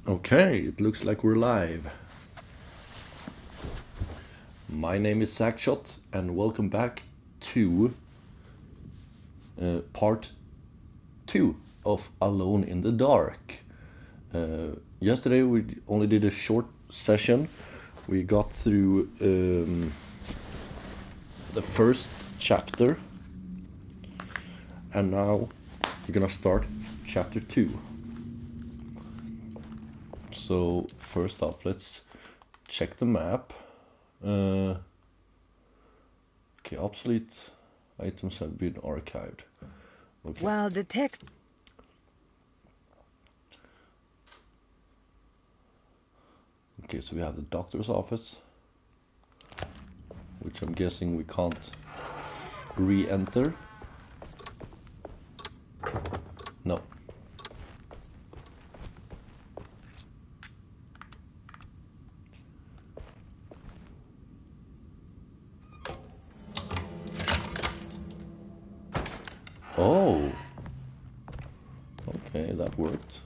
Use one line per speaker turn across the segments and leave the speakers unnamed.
Okay, it looks like we're live. My name is Sackshot, and welcome back to part 2 of Alone in the Dark. Yesterday we only did a short session. We got through the first chapter, and now we're gonna start chapter 2. So first off, let's check the map. Okay, obsolete items have been archived. Okay.
While detect...
Okay, so we have the doctor's office, which I'm guessing we can't re-enter. No. Oh. Okay, that worked.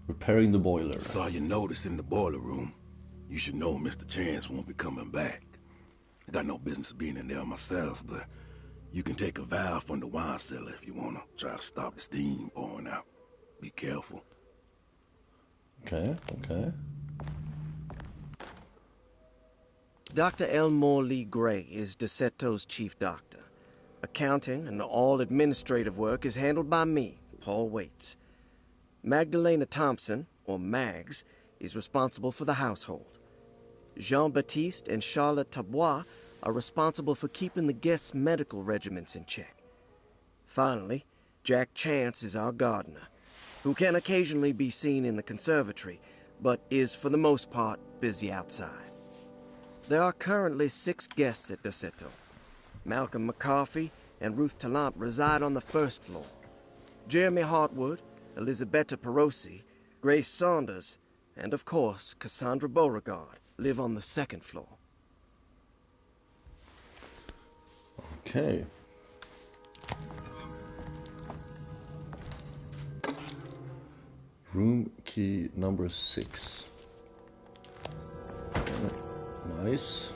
Repairing the boiler.
Saw your notice in the boiler room. You should know Mr. Chance won't be coming back. I got no business being in there myself, but you can take a valve from the wine cellar if you want to try to stop the steam pouring out. Be careful.
Okay.
Dr. Elmore Lee Gray is Desetto's chief doctor. Accounting and all administrative work is handled by me, Paul Waits. Magdalena Thompson, or Mags, is responsible for the household. Jean-Baptiste and Charlotte Tabois are responsible for keeping the guests' medical regimens in check. Finally, Jack Chance is our gardener, who can occasionally be seen in the conservatory, but is for the most part busy outside. There are currently 6 guests at Desetto. Malcolm McCarthy and Ruth Tallant reside on the first floor. Jeremy Hartwood, Elisabetta Perosi, Grace Saunders, and of course Cassandra Beauregard live on the second floor.
Okay. Room key number 6. Nice.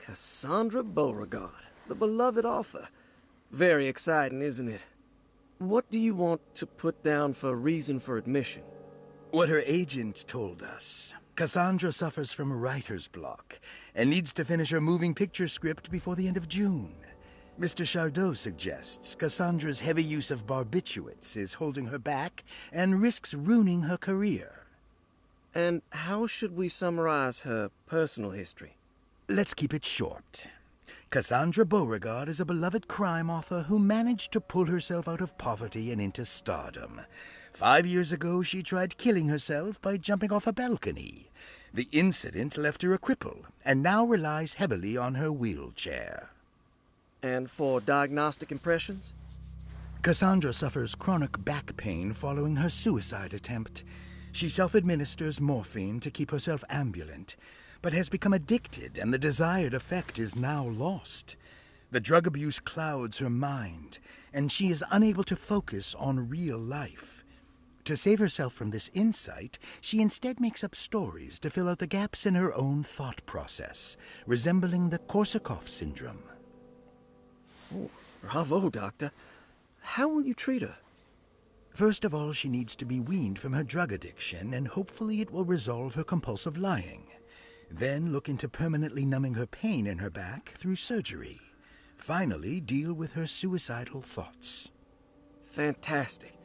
Cassandra Beauregard, the beloved author. Very exciting, isn't it? What do you want to put down for reason for admission?
What her agent told us. Cassandra suffers from writer's block and needs to finish her moving picture script before the end of June. Mr. Chardot suggests Cassandra's heavy use of barbiturates is holding her back and risks ruining her career.
And how should we summarize her personal history?
Let's keep it short. Cassandra Beauregard is a beloved crime author who managed to pull herself out of poverty and into stardom. 5 years ago, she tried killing herself by jumping off a balcony. The incident left her a cripple, and now relies heavily on her wheelchair.
And for diagnostic impressions?
Cassandra suffers chronic back pain following her suicide attempt. She self-administers morphine to keep herself ambulant, but has become addicted, and the desired effect is now lost. The drug abuse clouds her mind, and she is unable to focus on real life. To save herself from this insight, she instead makes up stories to fill out the gaps in her own thought process, resembling the Korsakoff syndrome.
Oh, bravo, Doctor. How will you treat her?
First of all, she needs to be weaned from her drug addiction, and hopefully it will resolve her compulsive lying. Then look into permanently numbing her pain in her back through surgery. Finally, deal with her suicidal thoughts.
Fantastic.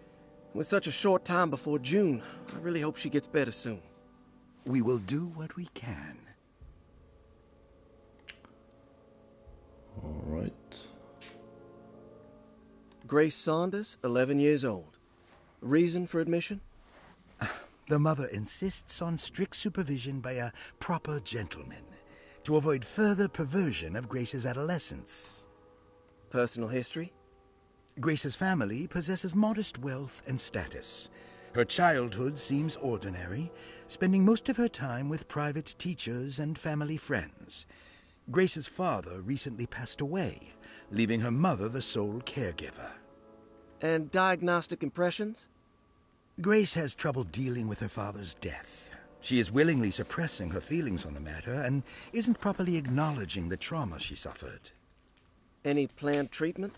With such a short time before June, I really hope she gets better soon.
We will do what we can.
All right.
Grace Saunders, 11 years old. Reason for admission?
The mother insists on strict supervision by a proper gentleman to avoid further perversion of Grace's adolescence.
Personal history?
Grace's family possesses modest wealth and status. Her childhood seems ordinary, spending most of her time with private teachers and family friends. Grace's father recently passed away, leaving her mother the sole caregiver.
And diagnostic impressions?
Grace has trouble dealing with her father's death. She is willingly suppressing her feelings on the matter and isn't properly acknowledging the trauma she suffered.
Any planned treatment?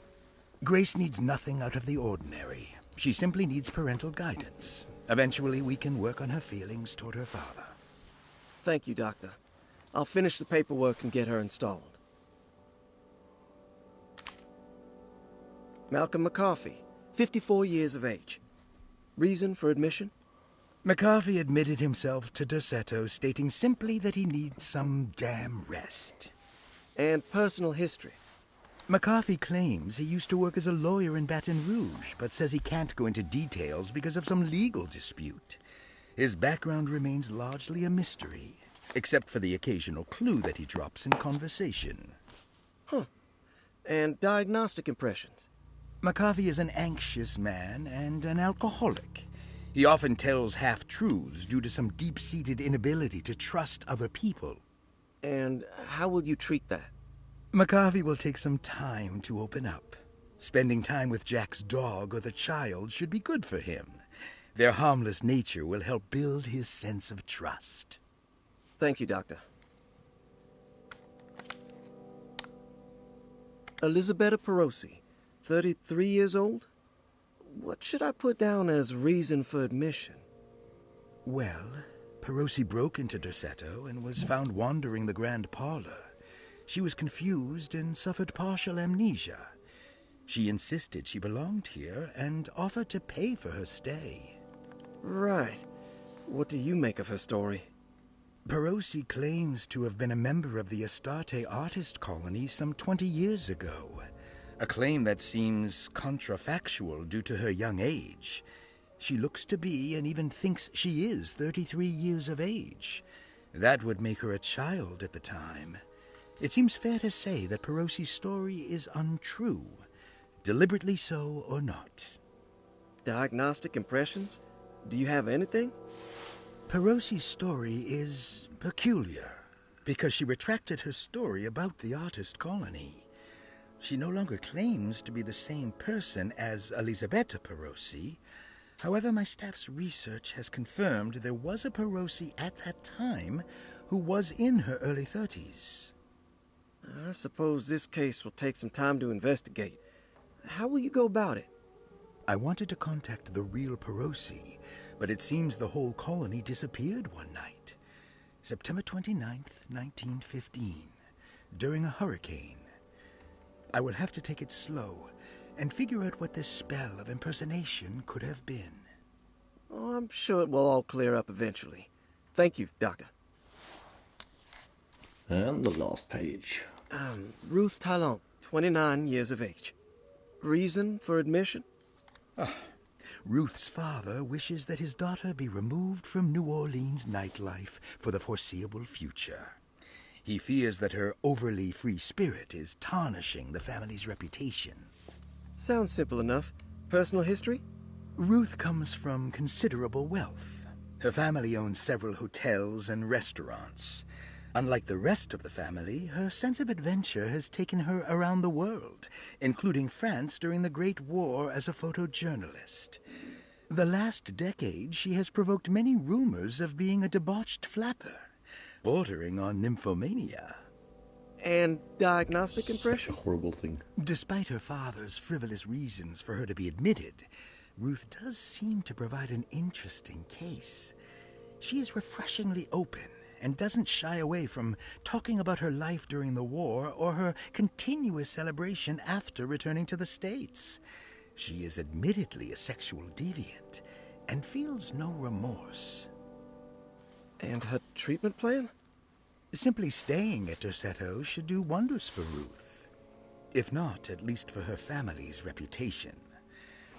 Grace needs nothing out of the ordinary. She simply needs parental guidance. Eventually, we can work on her feelings toward her father.
Thank you, Doctor. I'll finish the paperwork and get her installed. Malcolm McCarthy, 54 years of age. Reason for admission?
McCarthy admitted himself to Derceto, stating simply that he needs some damn rest.
And personal history?
McCarthy claims he used to work as a lawyer in Baton Rouge, but says he can't go into details because of some legal dispute. His background remains largely a mystery, except for the occasional clue that he drops in conversation.
And diagnostic impressions?
McCarthy is an anxious man and an alcoholic. He often tells half-truths due to some deep-seated inability to trust other people.
And how will you treat that?
McCarthy will take some time to open up. Spending time with Jack's dog or the child should be good for him. Their harmless nature will help build his sense of trust.
Thank you, Doctor. Elisabetta Perosi, 33 years old? What should I put down as reason for admission?
Well, Perosi broke into Derceto and was found wandering the grand parlor. She was confused and suffered partial amnesia. She insisted she belonged here and offered to pay for her stay.
Right. What do you make of her story?
Perosi claims to have been a member of the Astarte artist colony some 20 years ago. A claim that seems contrafactual due to her young age. She looks to be and even thinks she is 33 years of age. That would make her a child at the time. It seems fair to say that Perosi's story is untrue, deliberately so or not.
Diagnostic impressions? Do you have anything?
Perosi's story is peculiar because she retracted her story about the artist colony. She no longer claims to be the same person as Elisabetta Perosi. However, my staff's research has confirmed there was a Perosi at that time who was in her early 30s.
I suppose this case will take some time to investigate. How will you go about it?
I wanted to contact the real Perosi, but it seems the whole colony disappeared one night. September 29th, 1915, during a hurricane. I will have to take it slow and figure out what this spell of impersonation could have been.
Oh, I'm sure it will all clear up eventually. Thank you, Doctor.
And the last page.
Ruth Talon, 29 years of age. Reason for admission?
Ruth's father wishes that his daughter be removed from New Orleans nightlife for the foreseeable future. He fears that her overly free spirit is tarnishing the family's reputation.
Sounds simple enough. Personal history?
Ruth comes from considerable wealth. Her family owns several hotels and restaurants. Unlike the rest of the family, her sense of adventure has taken her around the world, including France during the Great War as a photojournalist. The last decade, she has provoked many rumors of being a debauched flapper, bordering on nymphomania.
And diagnostic
Such a
impression?
horrible thing.
Despite her father's frivolous reasons for her to be admitted, Ruth does seem to provide an interesting case. She is refreshingly open and doesn't shy away from talking about her life during the war or her continuous celebration after returning to the States. She is admittedly a sexual deviant and feels no remorse.
And her treatment plan?
Simply staying at Derceto should do wonders for Ruth. If not, at least for her family's reputation.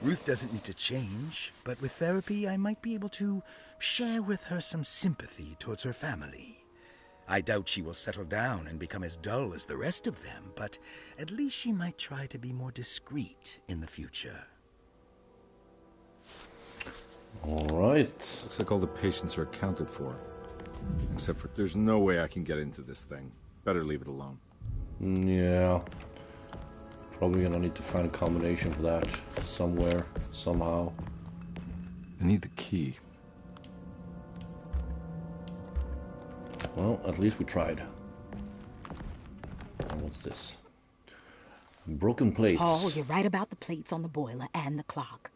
Ruth doesn't need to change, but with therapy I might be able to share with her some sympathy towards her family. I doubt she will settle down and become as dull as the rest of them, but at least she might try to be more discreet in the future.
All right.
Looks like all the patients are accounted for. Except for there's no way I can get into this thing. Better leave it alone.
Yeah. Probably gonna need to find a combination for that somewhere, somehow.
I need the key.
Well, at least we tried. And what's this? Broken plates.
Paul, you're right about the plates on the boiler and the clock.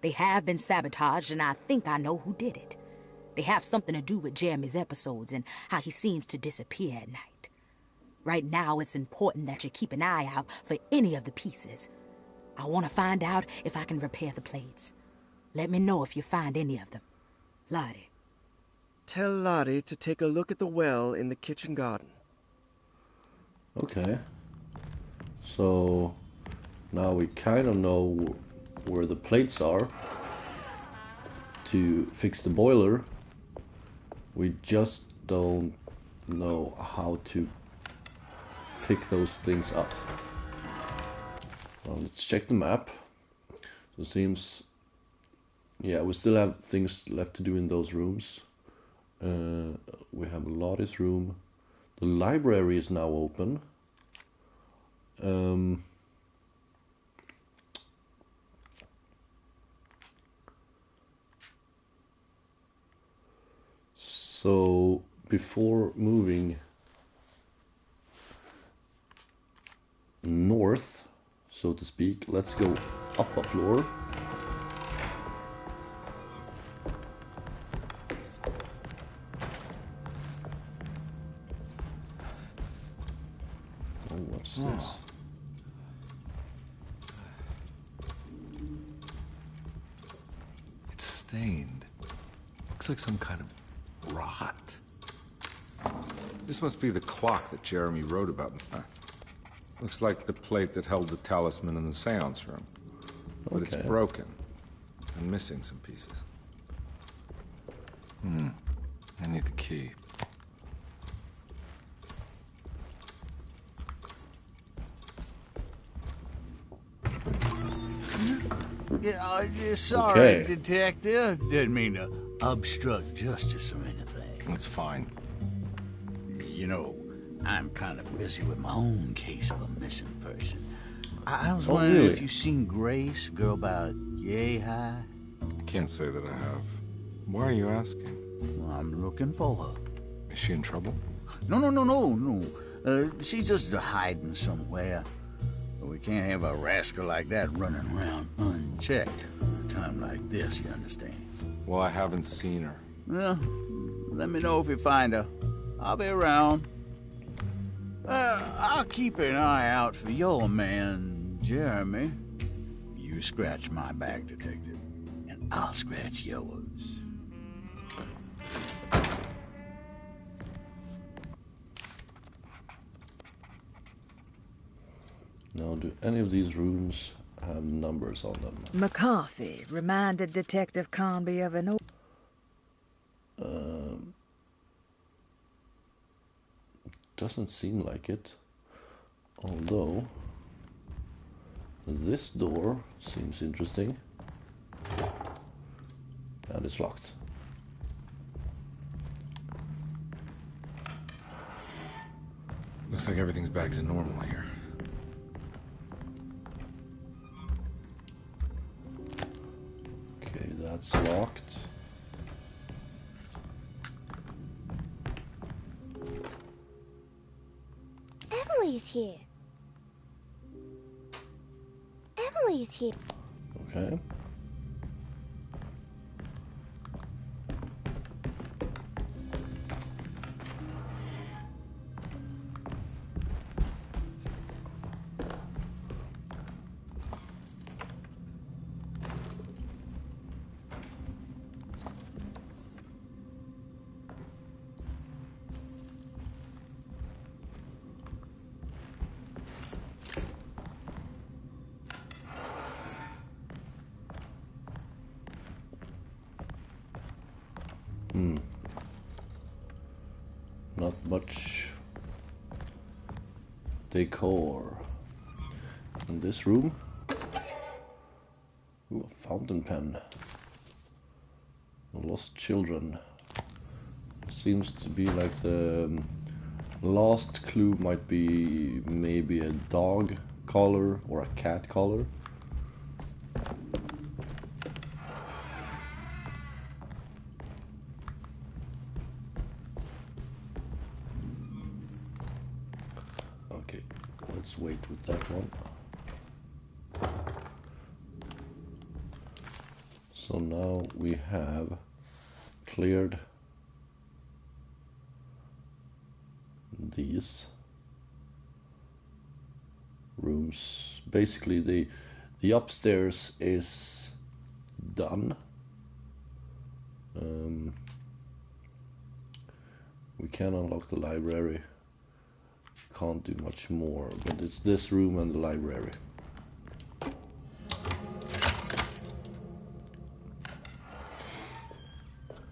They have been sabotaged, and I think I know who did it. They have something to do with Jeremy's episodes and how he seems to disappear at night. Right now, it's important that you keep an eye out for any of the pieces. I want to find out if I can repair the plates. Let me know if you find any of them. Lottie.
Tell Lottie to take a look at the well in the kitchen garden.
Okay. So now we kind of know where the plates are to fix the boiler. We just don't know how to pick those things up. Well, let's check the map. So it seems, yeah, we still have things left to do in those rooms. We have Lottie's room. The library is now open. So before moving north, so to speak, let's go up a floor. Oh, what's this?
It's stained. Looks like some kind of rot. This must be the clock that Jeremy wrote about. Looks like the plate that held the talisman in the seance room. But it's broken and missing some pieces. I need the key.
Yeah, sorry,
Okay.
Detective. Didn't mean to obstruct justice or anything.
That's fine.
You know, I'm kind of busy with my own case of a missing person. I was
Oh,
wondering
really?
if you've seen Grace, girl about yay high.
I can't say that I have. Why are you asking?
Well, I'm looking for her.
Is she in trouble?
No. She's just hiding somewhere. We can't have a rascal like that running around unchecked at a time like this, you understand?
Well, I haven't seen her.
Well, let me know if you find her. I'll be around. I'll keep an eye out for your man, Jeremy. You scratch my back, Detective, and I'll scratch yours.
Now, do any of these rooms have numbers on them?
McCarthy reminded Detective Conby of an old...
Doesn't seem like it. Although, this door seems interesting. And it's locked.
Looks like everything's back to normal here.
Okay, that's locked.
Emily's here. Emily's here.
Okay. much decor. In this room, ooh, a fountain pen. Lost children. Seems to be like the last clue might be maybe a dog collar or a cat collar. Okay, let's wait with that one. So now we have cleared these rooms. Basically the upstairs is done. We can unlock the library. Can't do much more, but it's this room and the library.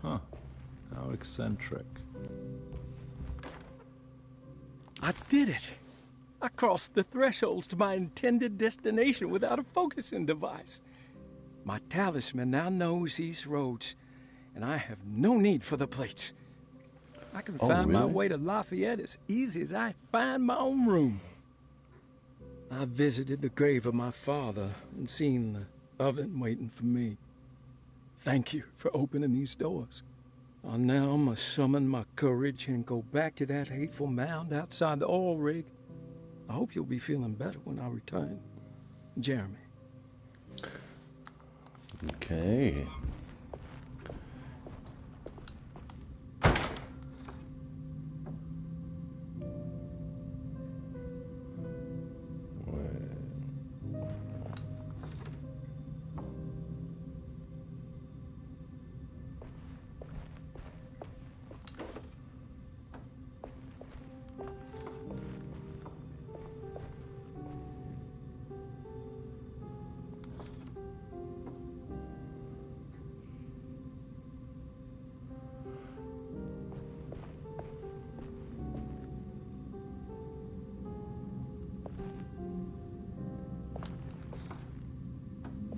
Huh. How eccentric.
I did it! I crossed the thresholds to my intended destination without a focusing device. My talisman now knows these roads, and I have no need for the plates. I can find my way to Lafayette as easy as I find my own room. I visited the grave of my father and seen the oven waiting for me. Thank you for opening these doors. I now must summon my courage and go back to that hateful mound outside the oil rig. I hope you'll be feeling better when I return. Jeremy.
Okay.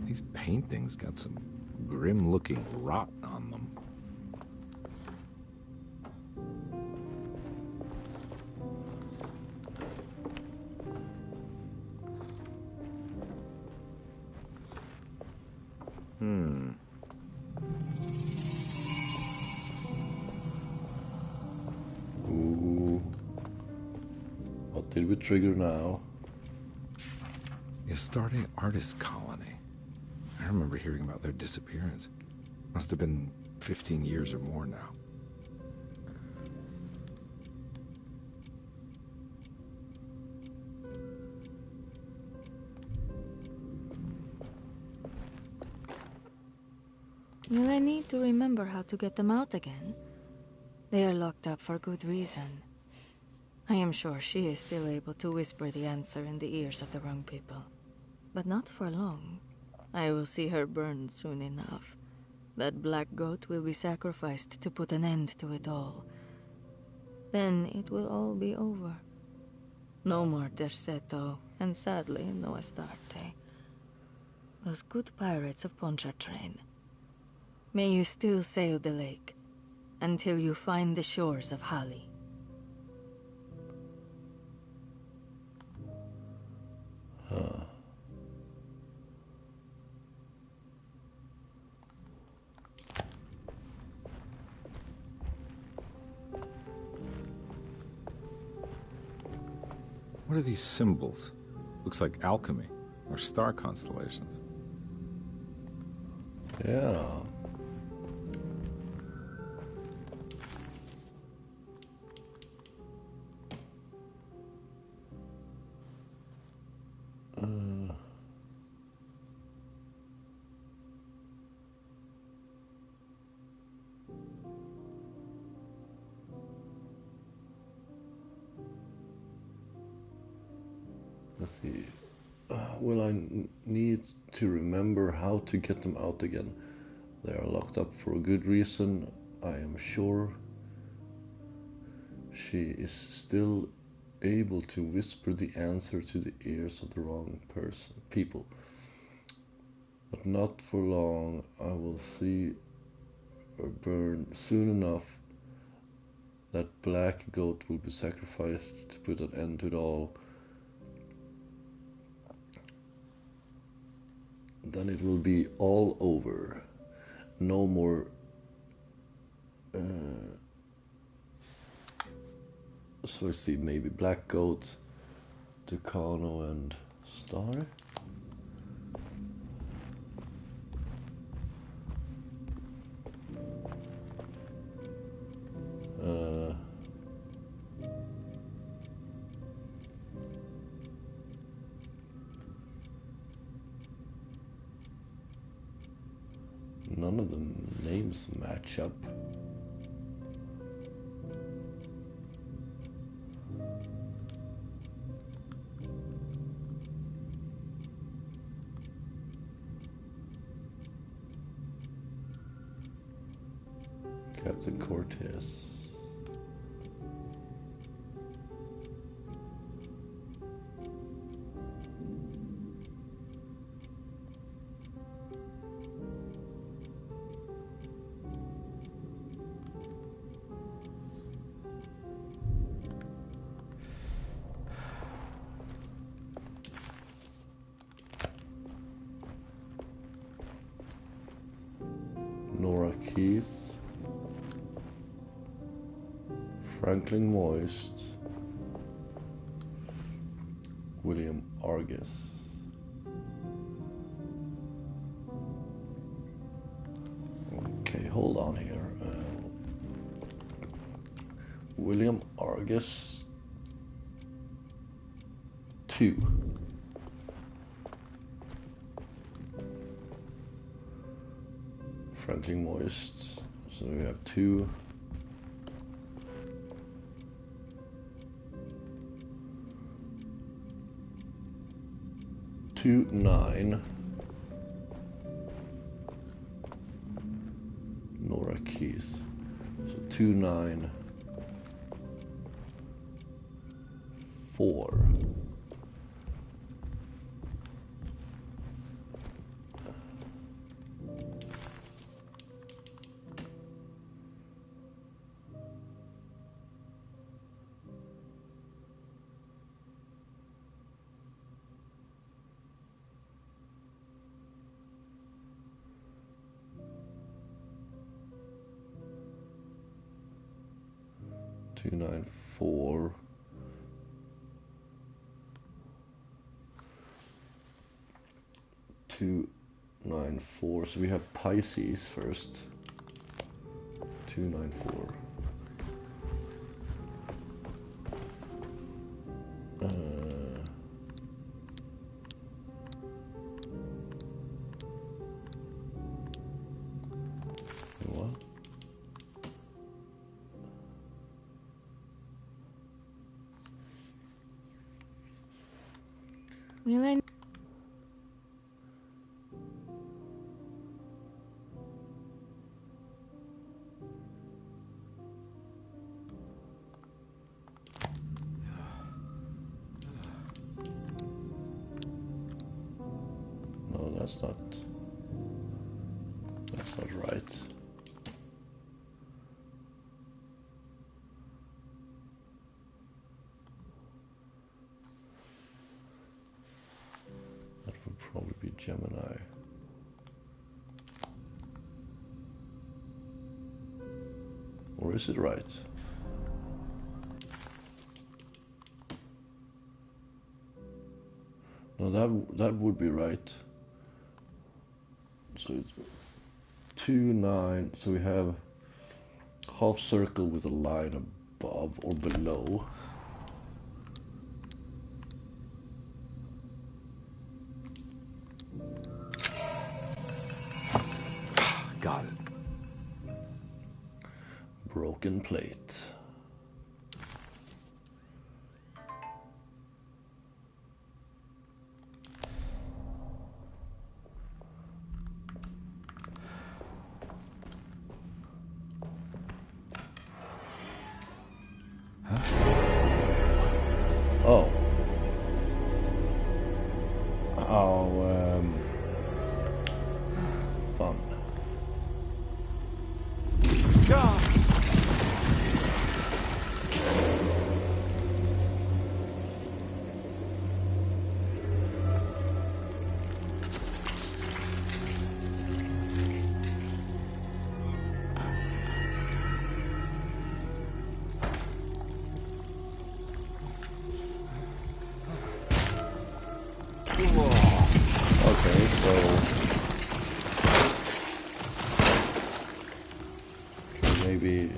These paintings got some grim-looking rot on them.
Ooh. What did we trigger now?
A starting artist colony. I remember hearing about their disappearance. Must have been 15 years or more now.
Will I need to remember how to get them out again? They are locked up for good reason. I am sure she is still able to whisper the answer in the ears of the wrong people. But not for long. I will see her burned soon enough. That black goat will be sacrificed to put an end to it all. Then it will all be over. No more Derceto, and sadly, no Astarte. Those good pirates of Pontchartrain. May you still sail the lake, until you find the shores of Hali.
What are these symbols? Looks like alchemy, or star constellations.
Yeah. Let's see. Will I need to remember how to get them out again? They are locked up for a good reason, I am sure. she is still able to whisper the answer to the ears of the wrong people. But not for long. I will see her burn soon enough. That black goat will be sacrificed to put an end to it all. Then it will be all over. No more so let's see, maybe Black Goat, Tucano and Star. None of the names match up. Captain Cortez. Nora Keith. Franklin Moist, William Argus. Okay, hold on here. William Argus 2. Franklin Moist. So we have 2. Two 9. Nora Keith. So 2 9 4. Two 9 4. Two 9 4. So we have Pisces first. 2 9 4. What?
Will I?
No, that's not right. That would probably be Gemini. Or is it right? No, that would be right. So it's 2 9. So we have half circle with a line above or below.
Got it.
Broken plate. Okay, so maybe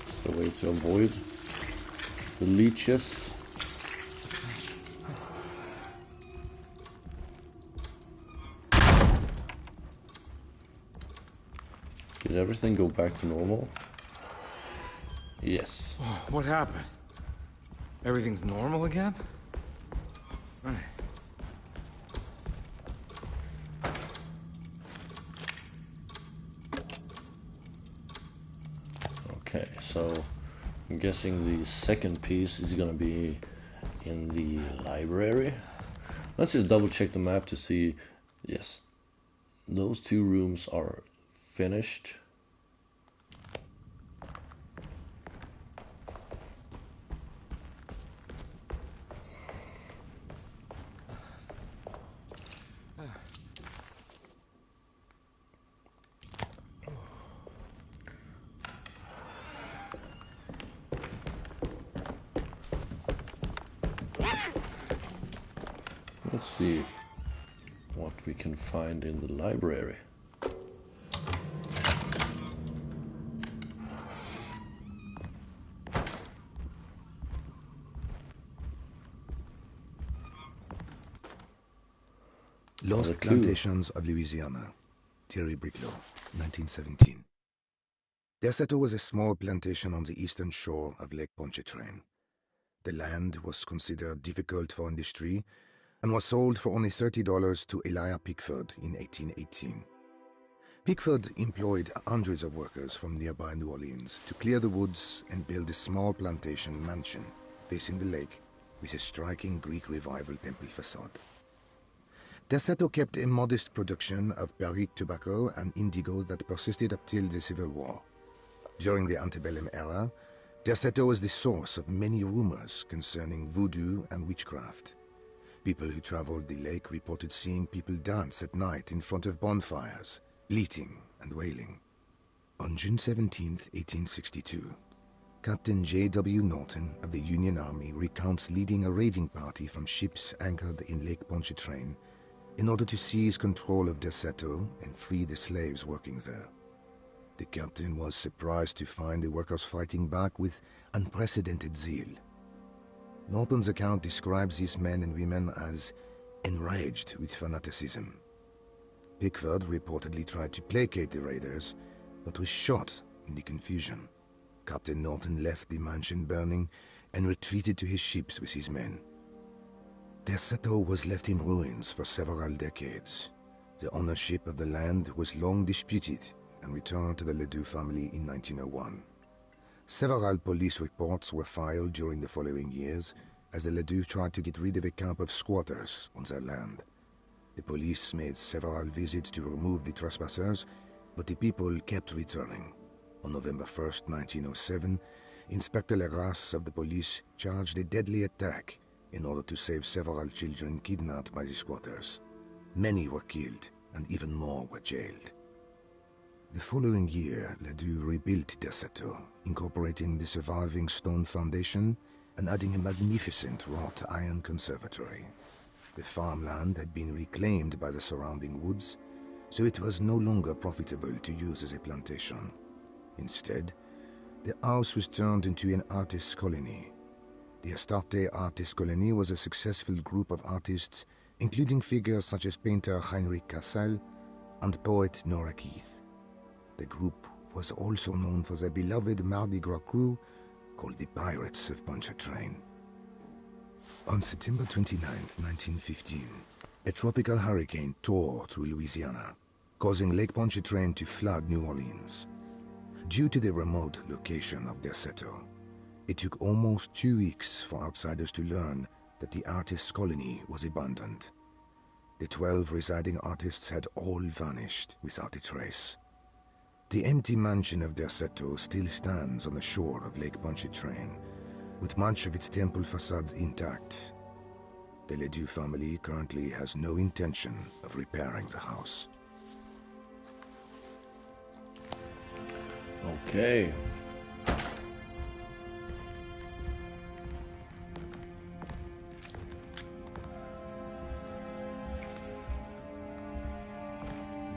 it's the way to avoid the leeches. Did everything go back to normal? Yes.
Oh, what happened? Everything's normal again? Right.
Okay, so I'm guessing the second piece is gonna be in the library. Let's just double check the map to see. Yes, those two rooms are finished. Let's see what we can find in the library.
Lost Plantations of Louisiana, Thierry Briclot, 1917. Derceto was a small plantation on the eastern shore of Lake Pontchartrain. The land was considered difficult for industry and was sold for only $30 to Elijah Pickford in 1818. Pickford employed hundreds of workers from nearby New Orleans to clear the woods and build a small plantation mansion facing the lake with a striking Greek Revival temple facade. Derceto kept a modest production of Barrique tobacco and indigo that persisted up till the Civil War. During the antebellum era, Derceto was the source of many rumors concerning voodoo and witchcraft. People who traveled the lake reported seeing people dance at night in front of bonfires, bleating and wailing. On June 17, 1862, Captain J.W. Norton of the Union Army recounts leading a raiding party from ships anchored in Lake Pontchartrain in order to seize control of Derceto and free the slaves working there. The captain was surprised to find the workers fighting back with unprecedented zeal. Norton's account describes these men and women as enraged with fanaticism. Pickford reportedly tried to placate the raiders, but was shot in the confusion. Captain Norton left the mansion burning and retreated to his ships with his men. Derceto was left in ruins for several decades. The ownership of the land was long disputed and returned to the Ledoux family in 1901. Several police reports were filed during the following years as the Ledoux tried to get rid of a camp of squatters on their land. The police made several visits to remove the trespassers, but the people kept returning. On November 1st, 1907, Inspector Legras of the police charged a deadly attack in order to save several children kidnapped by the squatters. Many were killed, and even more were jailed. The following year, Ledoux rebuilt Derceto, incorporating the surviving stone foundation and adding a magnificent wrought iron conservatory. The farmland had been reclaimed by the surrounding woods, so it was no longer profitable to use as a plantation. Instead, the house was turned into an artist's colony. The Astarte Artist Colony was a successful group of artists, including figures such as painter Heinrich Cassel and poet Nora Keith. The group was also known for their beloved Mardi Gras crew called the Pirates of Pontchartrain. On September 29, 1915, a tropical hurricane tore through Louisiana, causing Lake Pontchartrain to flood New Orleans. Due to the remote location of Derceto, it took almost 2 weeks for outsiders to learn that the artist's colony was abandoned. The 12 residing artists had all vanished without a trace. The empty mansion of Derceto still stands on the shore of Lake Pontchartrain, with much of its temple facade intact. The Ledoux family currently has no intention of repairing the house.
Okay. .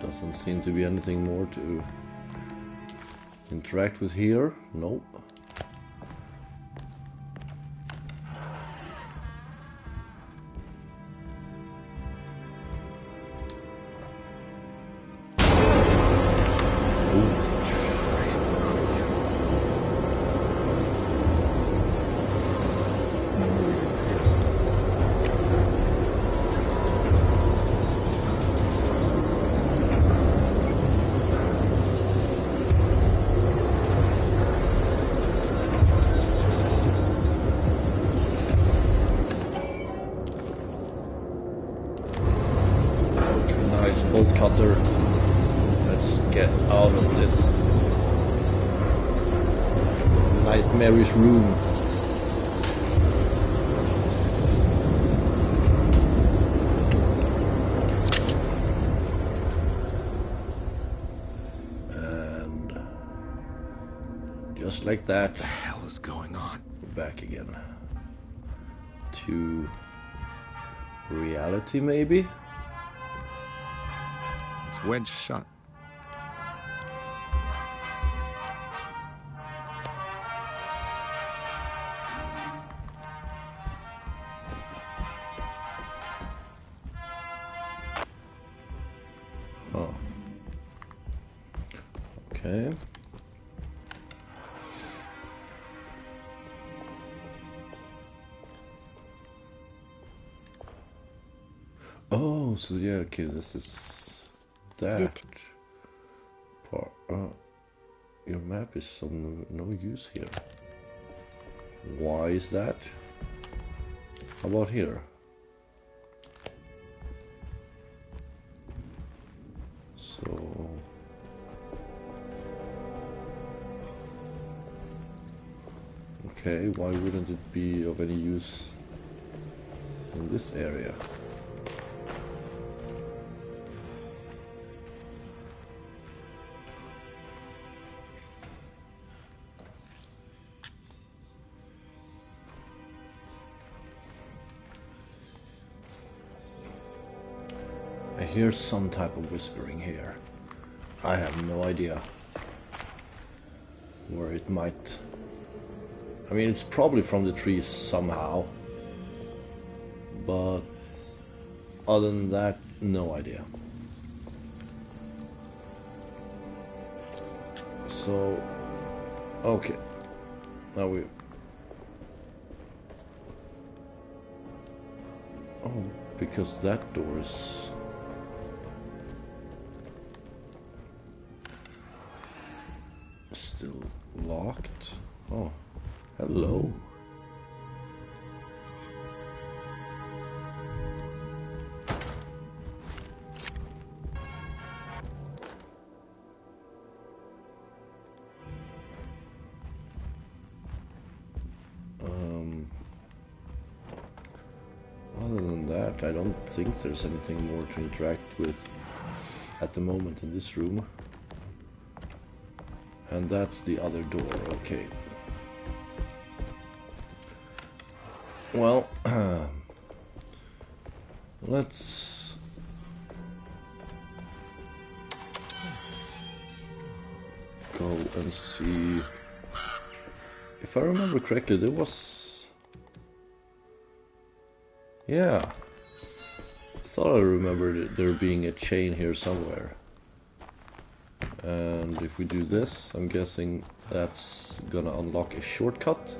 Doesn't seem to be anything more to interact with here. Nope. Bolt cutter. Let's get out of this nightmarish room. And just like that,
what the hell is going on?
We're back again to reality, maybe.
It's wedged shut.
Oh. Okay. Oh, so yeah, okay, this is that part. Your map is of no use here. Why is that? How about here? So okay, why wouldn't it be of any use in this area? I hear some type of whispering here. I have no idea where it might. I mean, it's probably from the trees somehow, but other than that, no idea. So, okay, now we. Oh, because that door is. Still locked. Oh, hello. Other than that, I don't think there's anything more to interact with at the moment in this room. And that's the other door, okay. Well, let's go and see. If I remember correctly, there was... Yeah. I thought I remembered there being a chain here somewhere. And if we do this, I'm guessing that's gonna unlock a shortcut.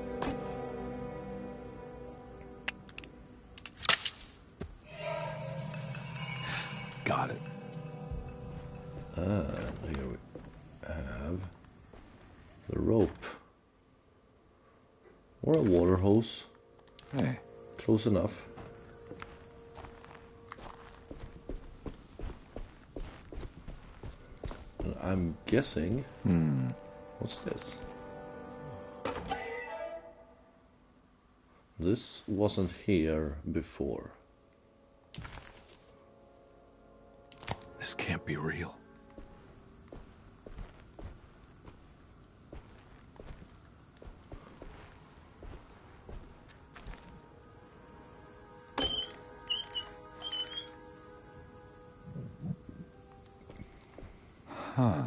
Got it.
And here we have the rope. Or a water hose.
Hey.
Close enough. And I'm guessing... What's this? This wasn't here before.
This can't be real. Huh.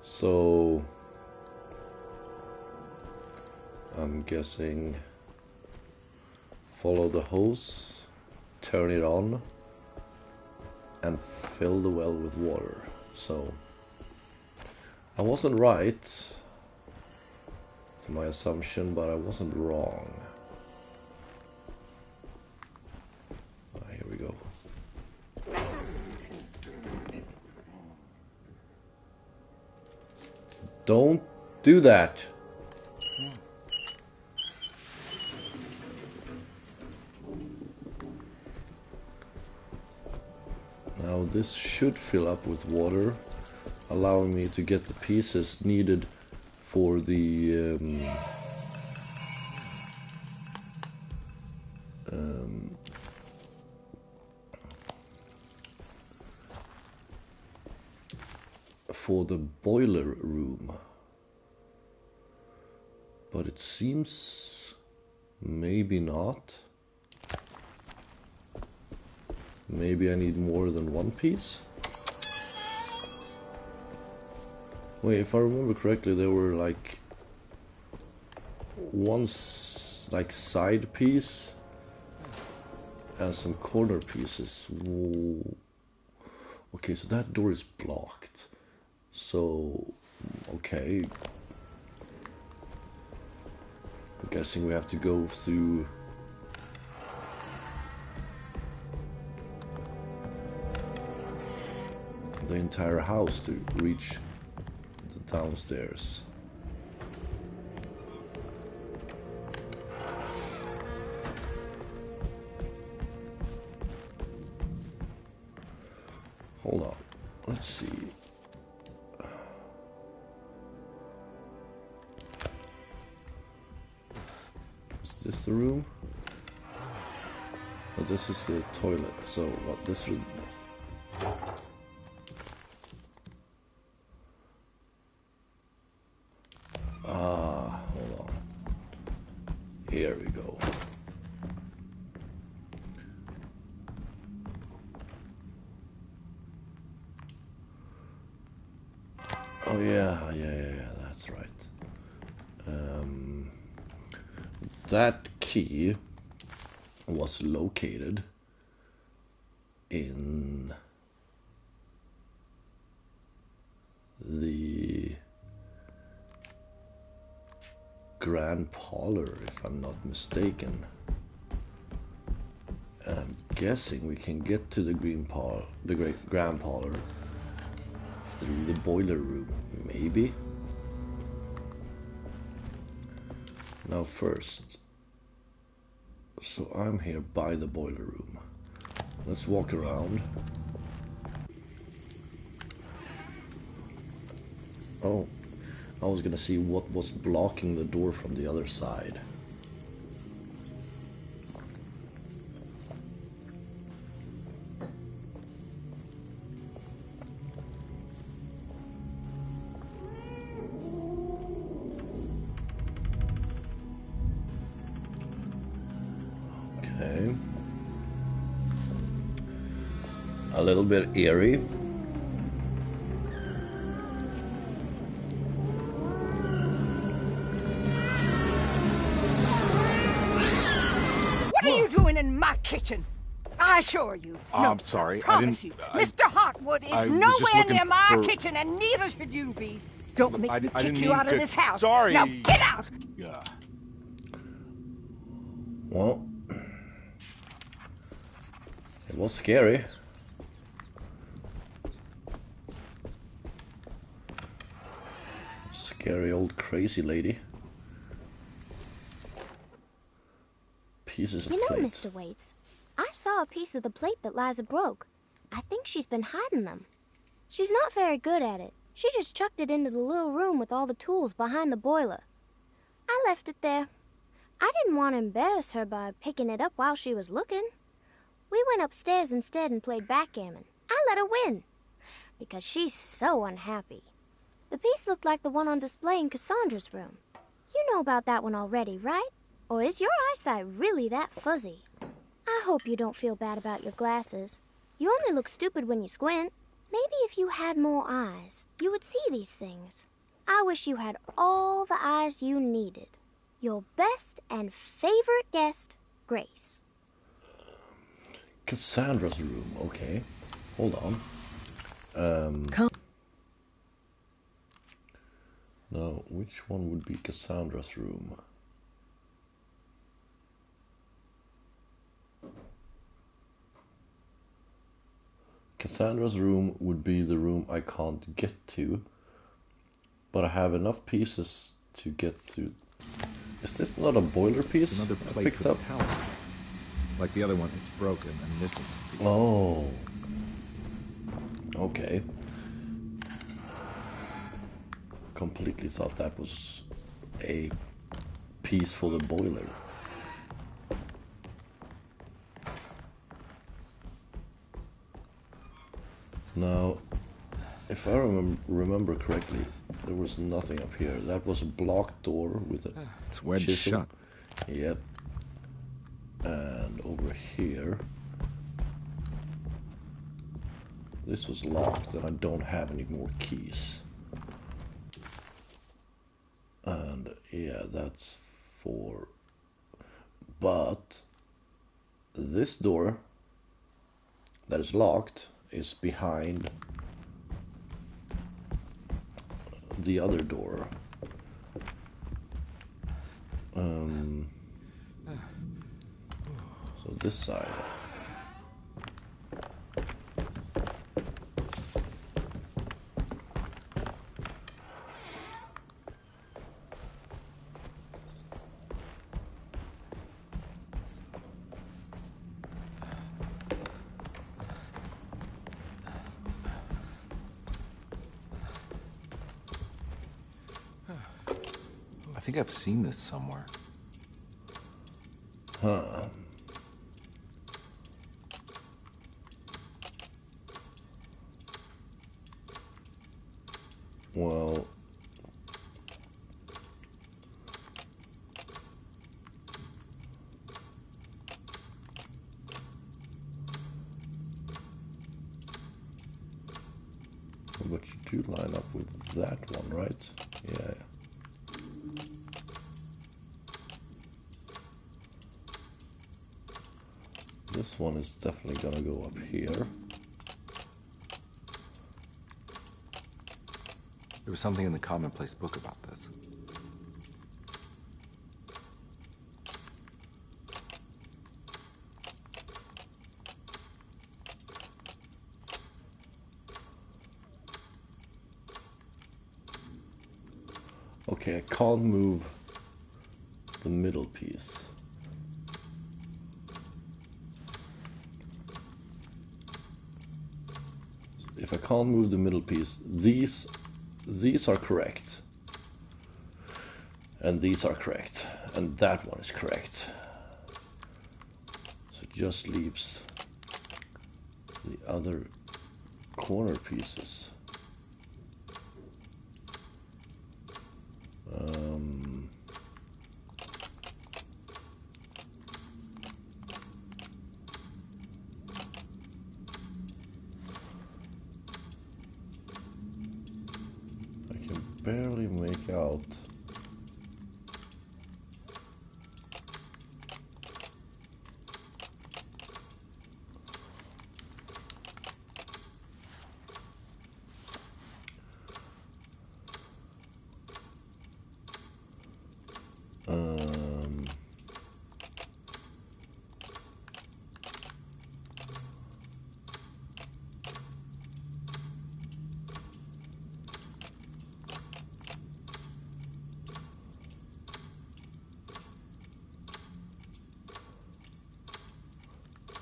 So I'm guessing follow the hose, turn it on, and fill the well with water. So I wasn't right. It's my assumption, but I wasn't wrong. Here we go. Don't do that. Now this should fill up with water, allowing me to get the pieces needed for the boiler room. But it seems maybe not. Maybe I need more than one piece? Wait, if I remember correctly, there were like one side piece and some corner pieces. Whoa. Okay, so that door is blocked. So, okay. I'm guessing we have to go through the entire house to reach the downstairs. Hold on, let's see. Is this the room? Oh, this is the toilet, so what, this room? Hold on. Here we go. Oh yeah, that's right. That key was located in the Grand Parlor, if I'm not mistaken. And I'm guessing we can get to the Grand Parlor through the boiler room, maybe? Now first, so I'm here by the boiler room. Let's walk around. Oh, I was gonna see what was blocking the door from the other side. Okay. A little bit eerie.
What are you doing in my kitchen? I assure you. No,
I'm sorry.
I promise you. Mr. Hotwood is nowhere near my kitchen, and neither should you be. Don't make me kick you out of this house.
Sorry.
Now get out!
Yeah.
Well, it was scary. Scary old crazy lady. Pieces of
You know,
plate.
Mr. Waits, I saw a piece of the plate that Liza broke. I think she's been hiding them. She's not very good at it. She just chucked it into the little room with all the tools behind the boiler. I left it there. I didn't want to embarrass her by picking it up while she was looking. We went upstairs instead and played backgammon. I let her win, because she's so unhappy. The piece looked like the one on display in Cassandra's room. You know about that one already, right? Or is your eyesight really that fuzzy? I hope you don't feel bad about your glasses. You only look stupid when you squint. Maybe if you had more eyes, you would see these things. I wish you had all the eyes you needed. Your best and favorite guest, Grace.
Cassandra's room, okay. Hold on. Now, which one would be Cassandra's room? Cassandra's room would be the room I can't get to, but I have enough pieces to get through. Is this not a boiler piece?
Another plate for the talisman. Like the other one, it's broken and missing some pieces.
Oh. Okay. Completely thought that was a piece for the boiler. Now, if I remember correctly, there was nothing up here. That was a blocked door with a
it's wedged
chisel.
shut.
Yep. And over here, this was locked, and I don't have any more keys. And yeah, that's for. But this door that is locked is behind the other door. So this side.
I think I've seen this somewhere.
Huh. Well, but you do line up with that one, right? Yeah. This one is definitely gonna go up here.
There was something in the commonplace book about this.
Okay, I can't move the middle piece. If I can't move the middle piece, these are correct. And these are correct. And that one is correct. So it just leaves the other corner pieces. I can barely make out.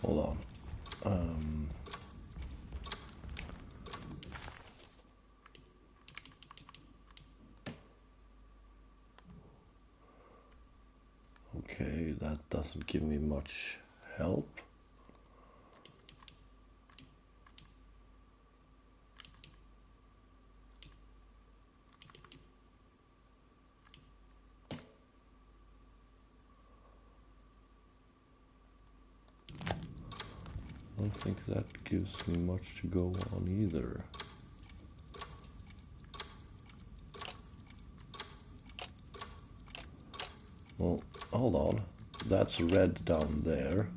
Hold on. Okay, that doesn't give me much help. don't think that gives me much to go on either. Well, hold on. That's red down there.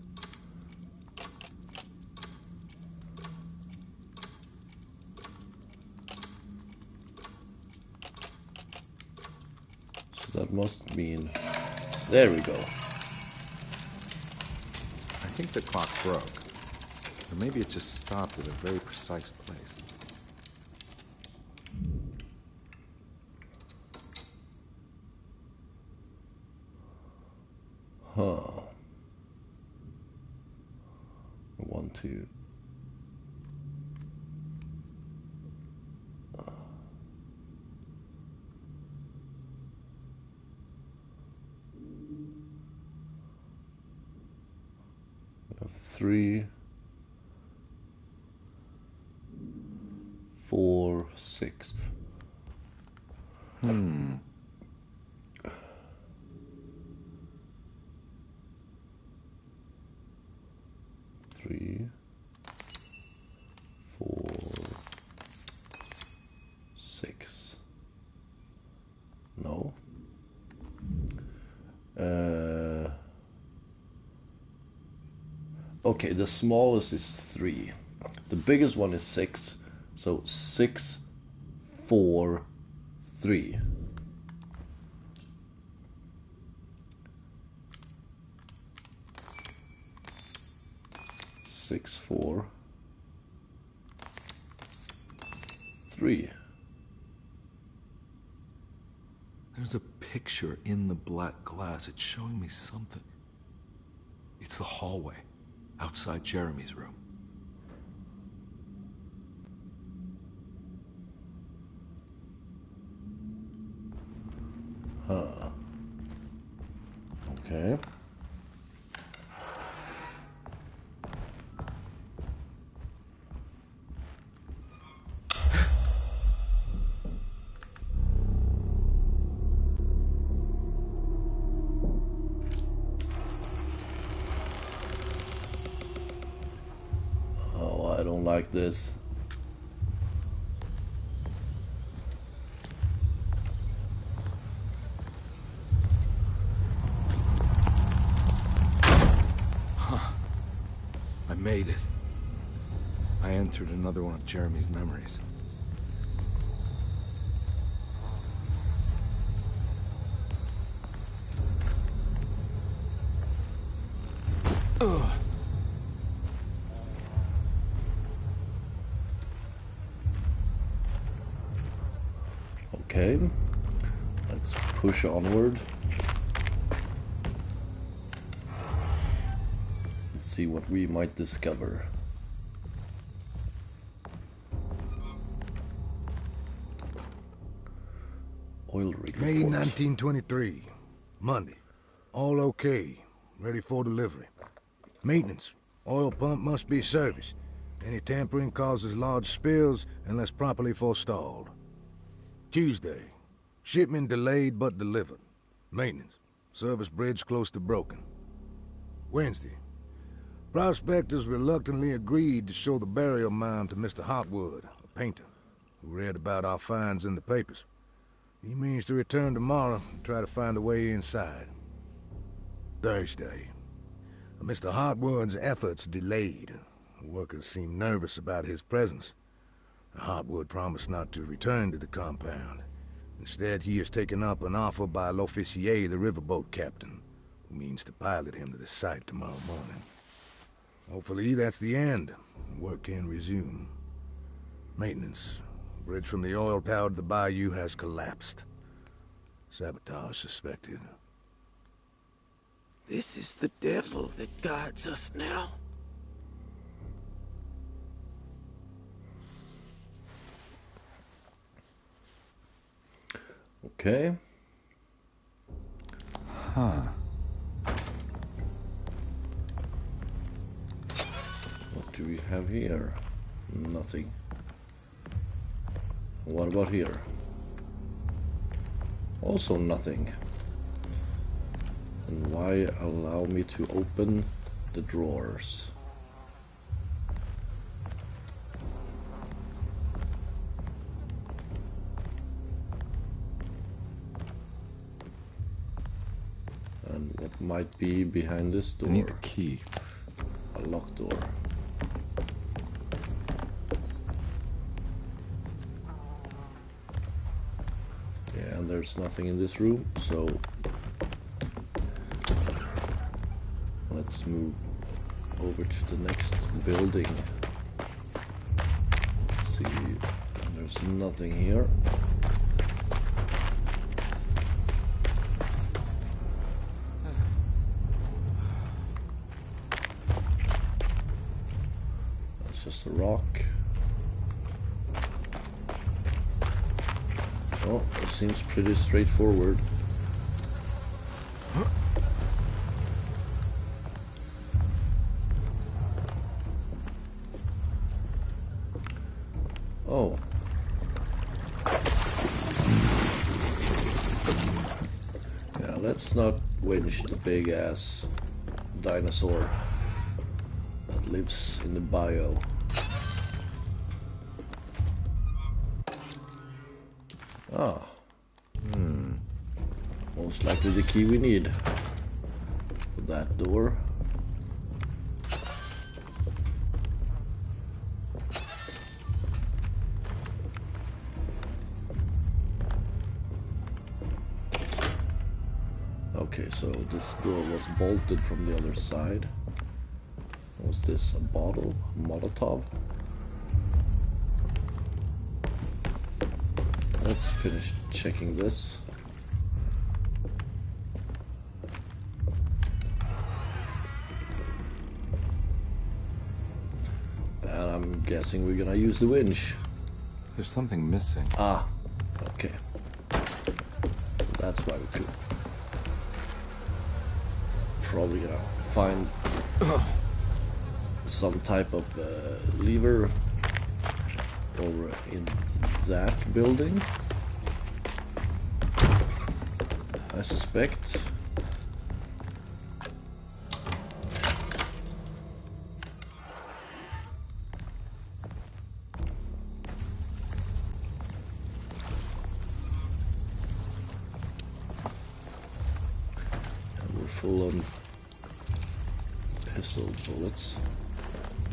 So that must mean... There we go.
I think the clock broke. Or maybe it just stopped at a very precise place.
Huh. I want to... We have 3, 4, 6. 3, 4, 6. No. Okay, the smallest is 3. The biggest one is 6. So 6, 4, 3. Six, 4, 3.
There's a picture in the black glass. It's showing me something. It's the hallway outside Jeremy's room.
Huh. Okay. I don't like this.
Huh. I made it. I entered another one of Jeremy's memories. Ugh.
Okay, let's push onward. Let's see what we might discover. Oil rig
May
report.
1923, Monday. All okay, ready for delivery. Maintenance. Oil pump must be serviced. Any tampering causes large spills unless properly forestalled. Tuesday. Shipment delayed but delivered. Maintenance. Service bridge close to broken. Wednesday. Prospectors reluctantly agreed to show the burial mound to Mr. Hotwood, a painter, who read about our finds in the papers. He means to return tomorrow and try to find a way inside. Thursday. Mr. Hotwood's efforts delayed. The workers seemed nervous about his presence. Hotwood promised not to return to the compound. Instead, he has taken up an offer by L'Officier, the riverboat captain, who means to pilot him to the site tomorrow morning. Hopefully, that's the end. Work can resume. Maintenance. Bridge from the oil tower to the bayou has collapsed. Sabotage suspected.
This is the devil that guides us now.
Okay.
Huh.
What do we have here? Nothing. What about here? Also nothing. And why allow me to open the drawers? might be behind this door.
I need the key.
A locked door. Yeah, and there's nothing in this room, so let's move over to the next building. Let's see. There's nothing here. That's just a rock. Oh, it seems pretty straightforward. Oh. Yeah, let's not winch the big ass dinosaur that lives in the bio. Ah. Most likely the key we need for that door. Okay, so this door was bolted from the other side. What's this? A bottle? Molotov? Let's finish checking this. And I'm guessing we're gonna use the winch.
There's something missing.
Ah, okay. That's why we could. Probably gonna find some type of lever over in that building, I suspect. And we're full on pistol bullets,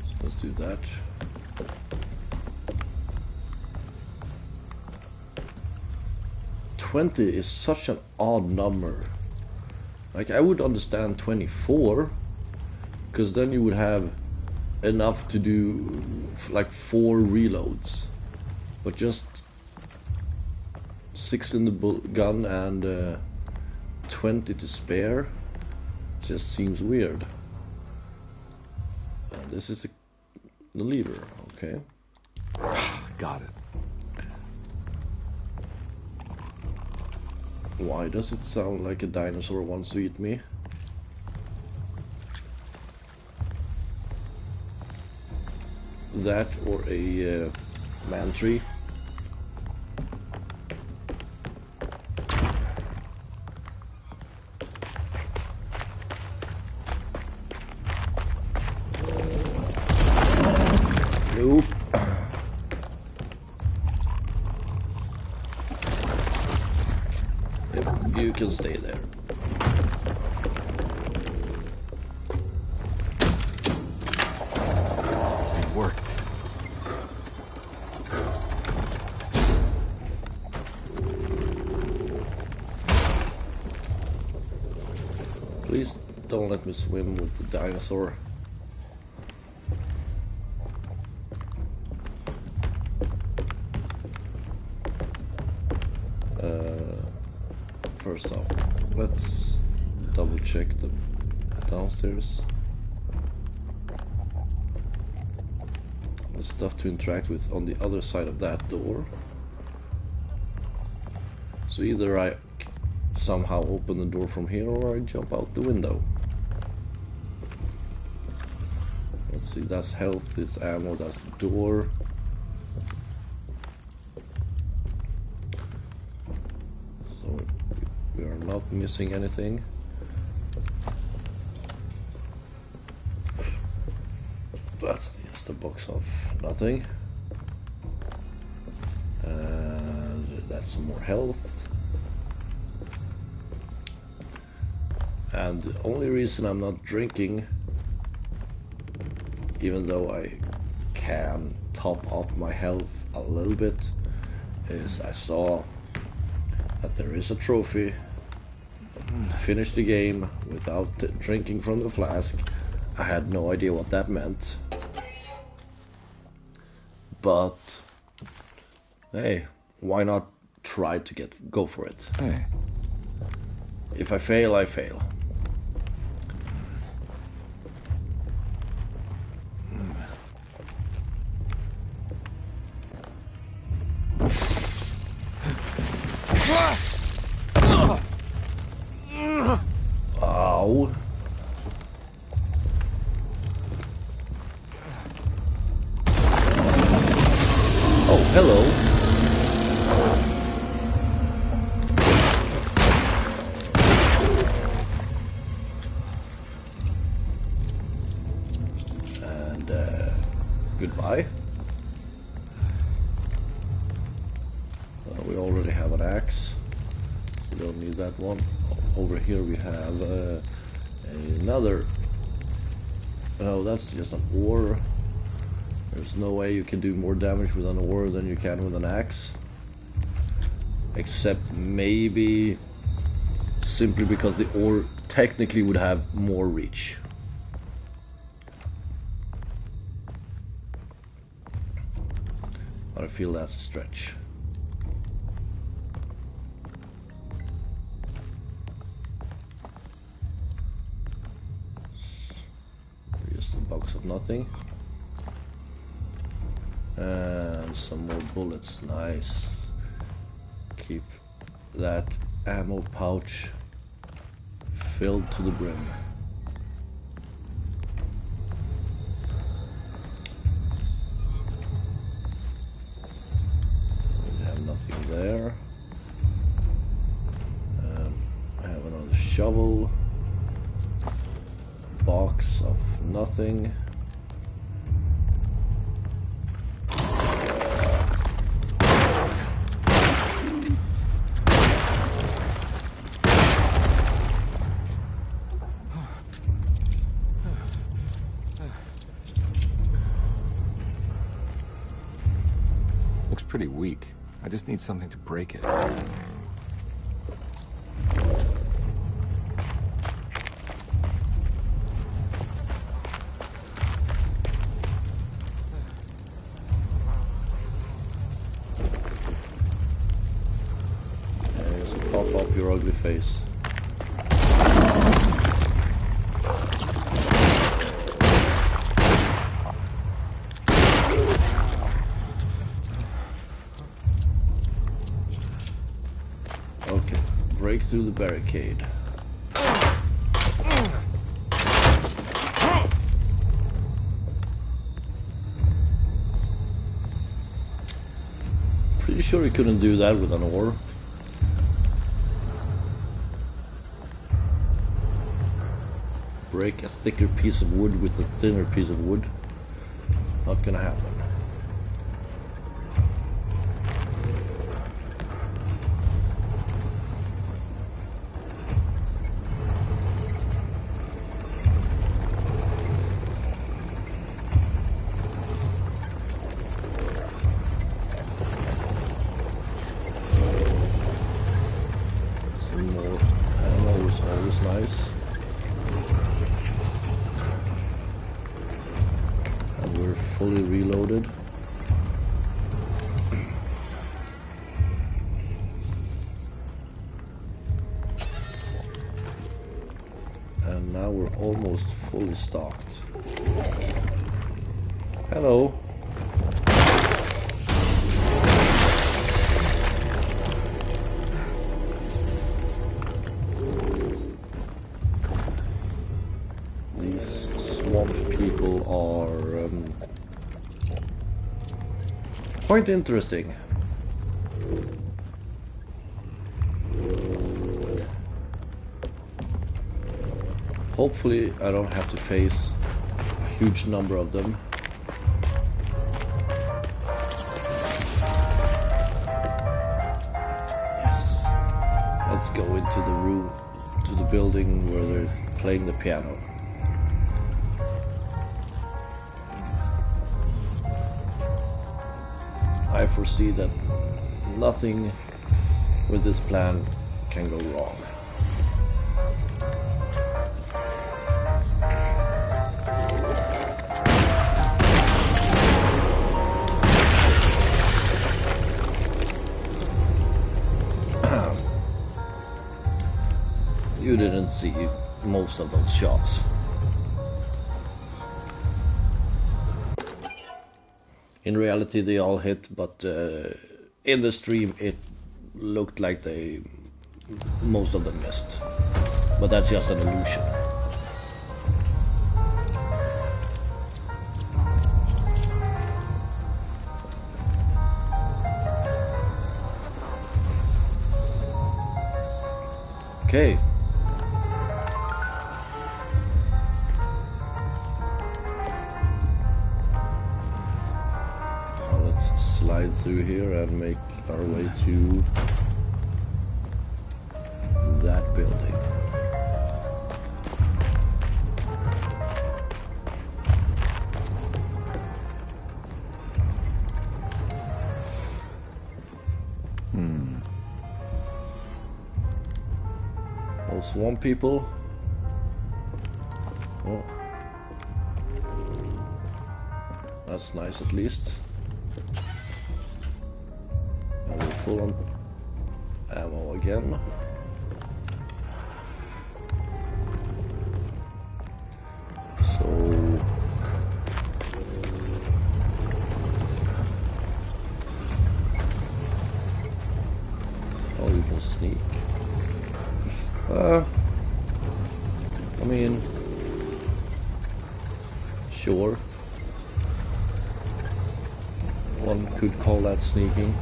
so let's do that. $20 is such an odd number. Like, I would understand 24, because then you would have enough to do like 4 reloads, but just 6 in the gun and 20 to spare just seems weird. This is the lever, okay.
Got it.
Why does it sound like a dinosaur wants to eat me? That or a man-tree? Nope. You can stay there.
It worked.
Please don't let me swim with the dinosaur. First off, let's double check the downstairs. The stuff to interact with on the other side of that door. So either I somehow open the door from here or I jump out the window. Let's see, that's health, it's ammo, that's the door. So we are not missing anything. That's just a box of nothing. And that's some more health. And the only reason I'm not drinking, even though I can top up my health a little bit, is I saw that there is a trophy to finish the game without drinking from the flask. I had no idea what that meant. But hey, why not try to go for it?
Hey.
If I fail, I fail. Ow. Oh, hello. And goodbye. We already have an axe. We don't need that one. Over here we have another. Oh, that's just an ore. There's no way you can do more damage with an ore than you can with an axe. Except maybe simply because the ore technically would have more reach. But I feel that's a stretch. Just a box of nothing. And some more bullets, nice. Keep that ammo pouch filled to the brim. We have nothing there. I have another shovel. A box of nothing.
Pretty weak. I just need something to break it.
So pop up your ugly face. Okay, break through the barricade. Pretty sure we couldn't do that with an ore. Break a thicker piece of wood with a thinner piece of wood. Not gonna happen. Nice. And we're fully reloaded. And now we're almost fully stocked. Hello. People are quite interesting. Hopefully I don't have to face a huge number of them. Yes. Let's go into the room to the building where they're playing the piano. I foresee that nothing with this plan can go wrong. You didn't see most of those shots. In reality they all hit, but in the stream it looked like most of them missed. But that's just an illusion. Okay. Slide through here and make our way to that building. Those swamp people. Oh. That's nice at least. Full on ammo again. So oh, you can sneak. I mean, sure. One could call that sneaking.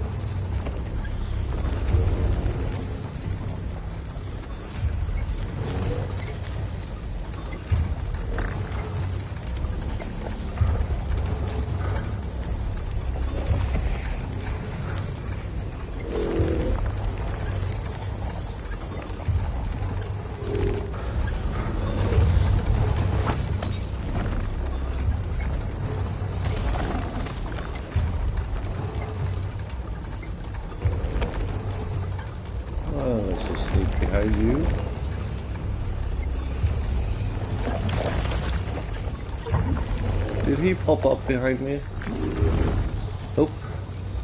Behind you. Did he pop up behind me? Nope.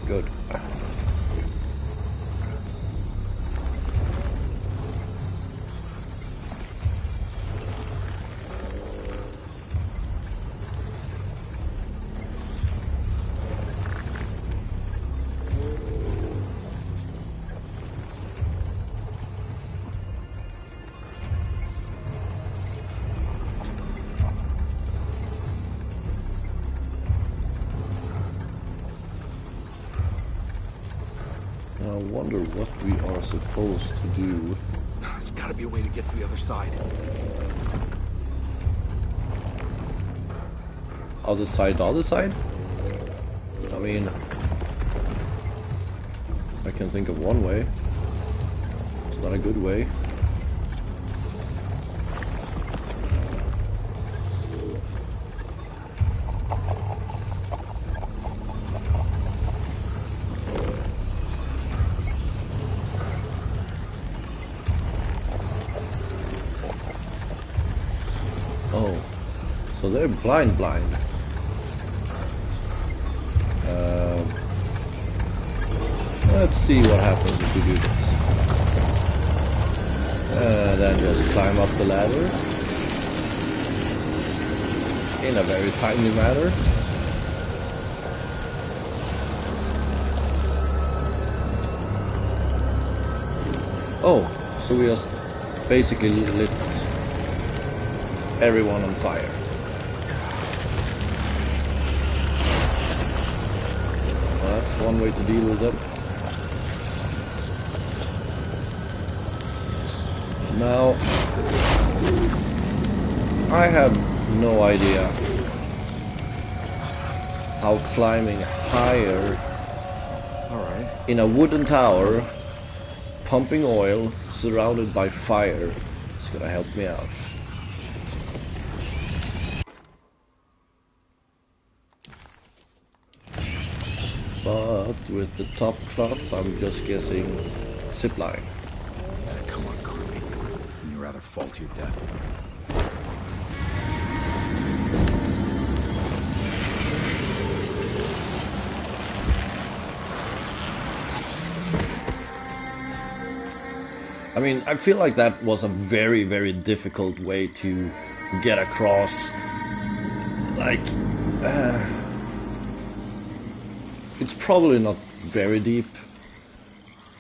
Good. I wonder what we are supposed to do.
There's gotta be a way to get to the other side.
Other side, other side? I mean, I can think of one way. It's not a good way. So they're blind. Let's see what happens if we do this. Then just climb up the ladder in a very timely manner. Oh, so we just basically lit everyone on fire. That's one way to deal with them. Now, I have no idea how climbing higher in a wooden tower, pumping oil, surrounded by fire, That's gonna help me out. But with the top cloth, I'm just guessing zipline.
Come on, Cartman. You'd rather fall to your death.
I mean, I feel like that was a very, very difficult way to get across. Like, it's probably not very deep,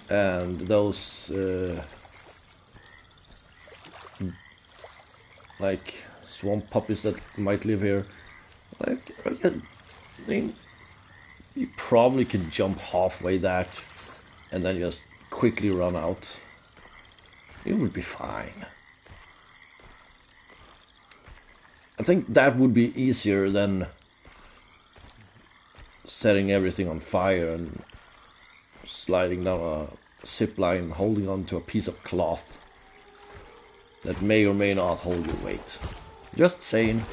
and those like swamp puppies that might live here, like, I mean, you probably could jump halfway that and then just quickly run out. It would be fine. I think that would be easier than setting everything on fire and sliding down a zip line, holding onto a piece of cloth that may or may not hold your weight. Just saying.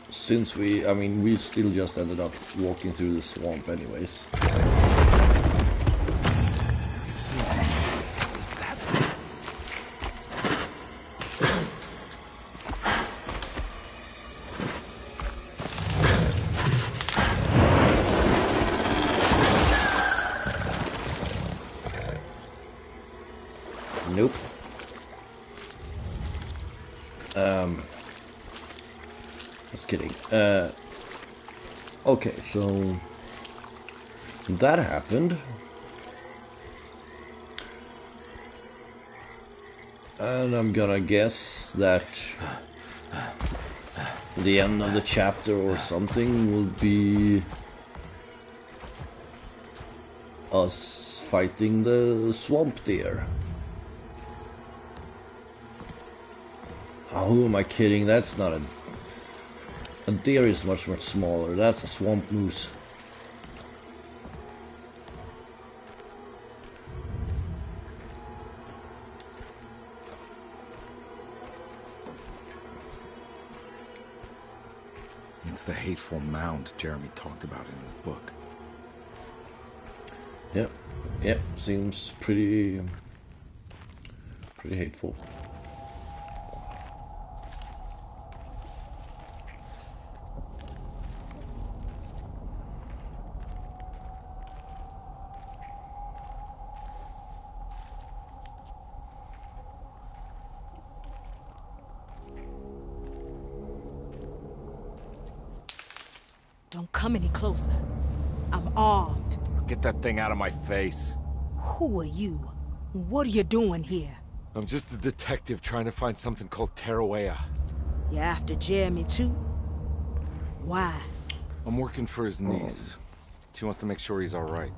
Since we still just ended up walking through the swamp anyways. Nope. Just kidding. Okay, so that happened. And I'm gonna guess that the end of the chapter or something will be us fighting the swamp deer. Oh, who am I kidding? That's not a deer is much smaller. That's a swamp moose.
It's the hateful mound Jeremy talked about in his book.
Yep, seems pretty hateful.
Don't come any closer. I'm armed.
Get that thing out of my face.
Who are you? What are you doing here?
I'm just a detective trying to find something called Tarawea.
You after Jeremy too? Why?
I'm working for his niece. She wants to make sure he's alright.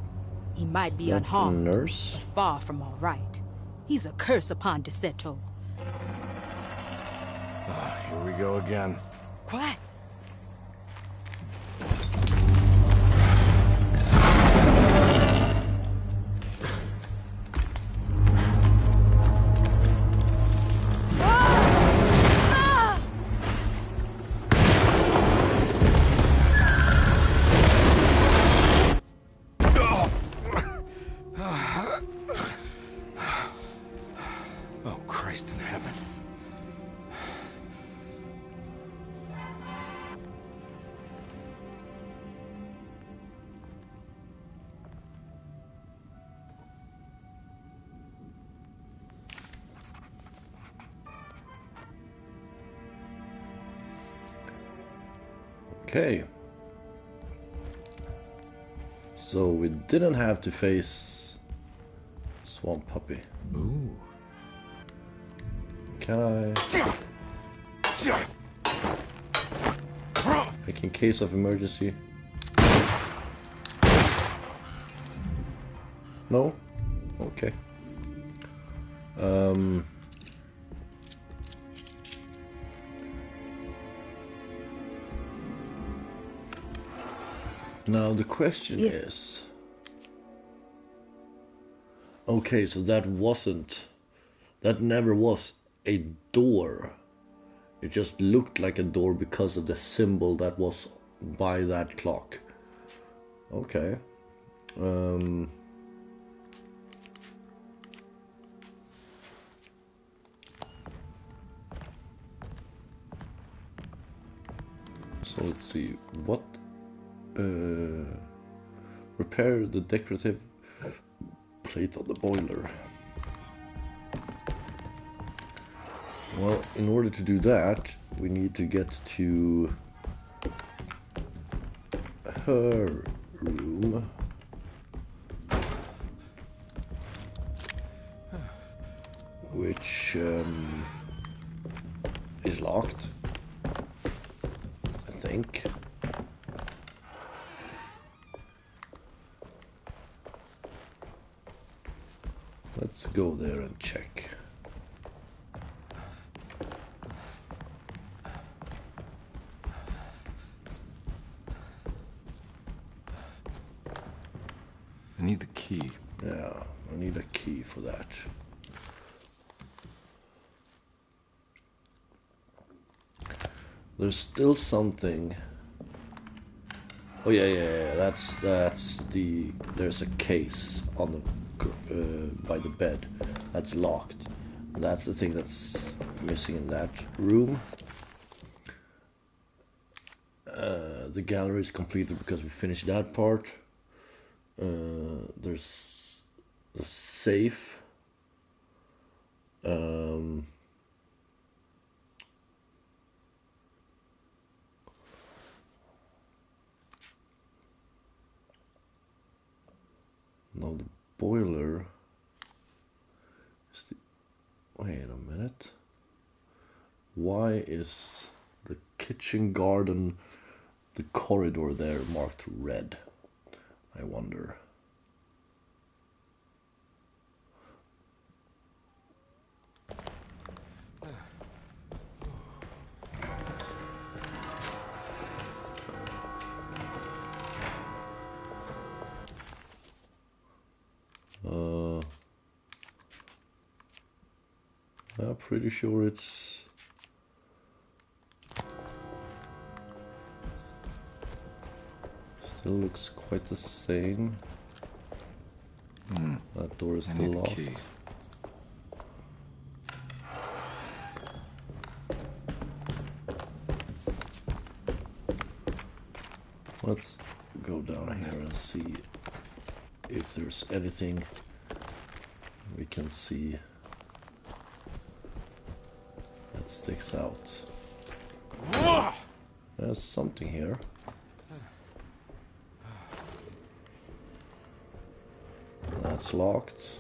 He might be unharmed, but far from alright. He's a curse upon Deseto.
Here we go again.
Quiet.
Oh, Christ in heaven.
Okay. So we didn't have to face Swamp Puppy.
Ooh.
Can I? Like in case of emergency. No? Okay. Now the question is... Okay, so that never was a door. It just looked like a door because of the symbol that was by that clock. Okay. So let's see, what repair the decorative plate on the boiler. Well, in order to do that, we need to get to her room. Which is locked, I think. Let's go there and check.
I need the key.
Yeah, I need a key for that. There's still something. Oh yeah. That's the. There's a case on the by the bed. That's locked. That's the thing that's missing in that room. The gallery is completed because we finished that part. There's a safe. Now the boiler is the... Wait a minute. Why is the kitchen garden, the corridor there marked red? I wonder. I'm pretty sure it's... Still looks quite the same. That door is still locked. Key. Let's go down here and see if there's anything we can see that sticks out. There's something here. That's locked.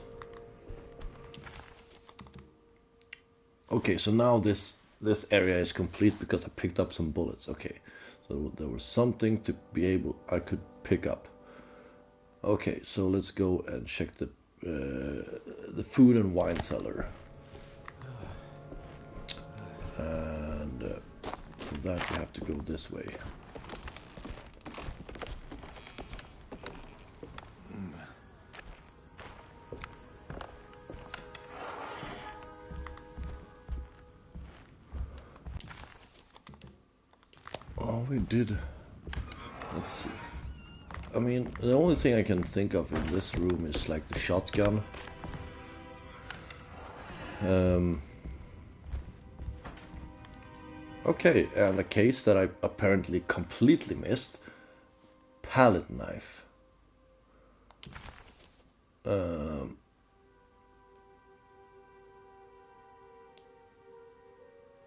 Okay, so now this area is complete because I picked up some bullets. Okay, so there was something to be able I could pick up. Okay, so let's go and check the food and wine cellar. And for that we have to go this way. Oh, we did. Let's see. I mean, the only thing I can think of in this room is like the shotgun. Okay, and a case that I apparently completely missed. Palette knife.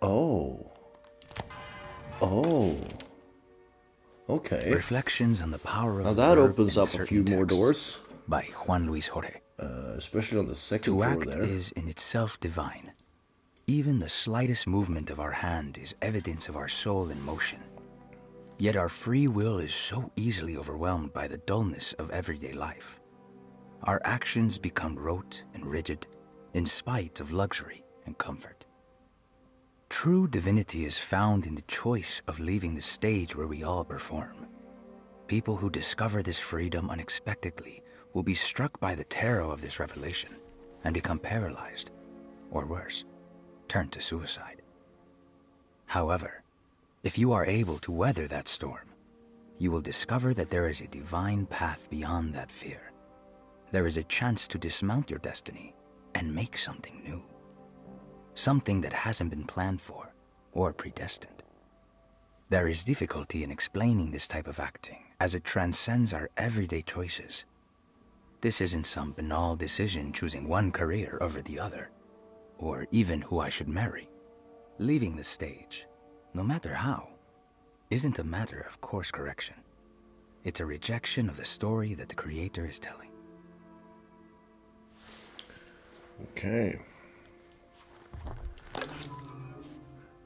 Oh. Okay.
Reflections on the Power of
Now that opens up a few more doors.
By Juan Luis Jorge.
Especially on the second floor there.
To act is in itself divine. Even the slightest movement of our hand is evidence of our soul in motion. Yet our free will is so easily overwhelmed by the dullness of everyday life. Our actions become rote and rigid, in spite of luxury and comfort. True divinity is found in the choice of leaving the stage where we all perform. people who discover this freedom unexpectedly will be struck by the terror of this revelation and become paralyzed, or worse, turn to suicide. However, if you are able to weather that storm, you will discover that there is a divine path beyond that fear. There is a chance to dismount your destiny and make something new. Something that hasn't been planned for or predestined. There is difficulty in explaining this type of acting, as it transcends our everyday choices. This isn't some banal decision choosing one career over the other, or even who I should marry. Leaving the stage, no matter how, isn't a matter of course correction. It's a rejection of the story that the creator is telling.
Okay.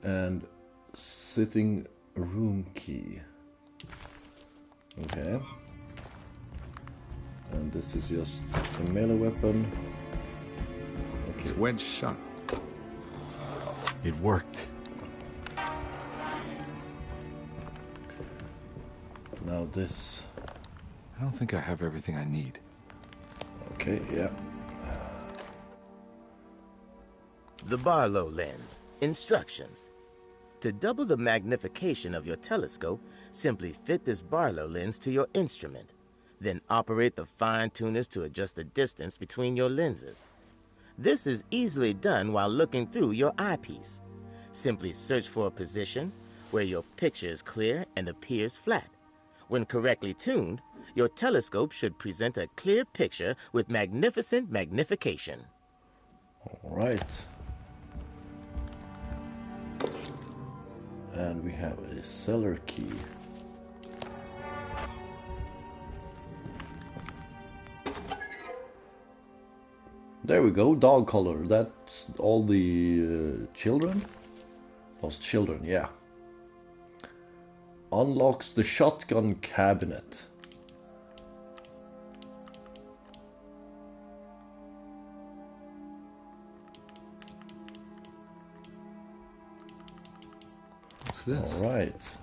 And sitting room key. Okay. And this is just a melee weapon. Okay.
It's wedge shut. It worked.
Now this.
I don't think I have everything I need.
Okay, yeah.
The Barlow lens. Instructions. To double the magnification of your telescope, simply fit this Barlow lens to your instrument. Then operate the fine-tuners to adjust the distance between your lenses. This is easily done while looking through your eyepiece. Simply search for a position where your picture is clear and appears flat. When correctly tuned, your telescope should present a clear picture with magnificent magnification.
All right. And we have a cellar key. There we go, dog collar. That's all the children? Those children, yeah. Unlocks the shotgun cabinet.
What's this?
All right.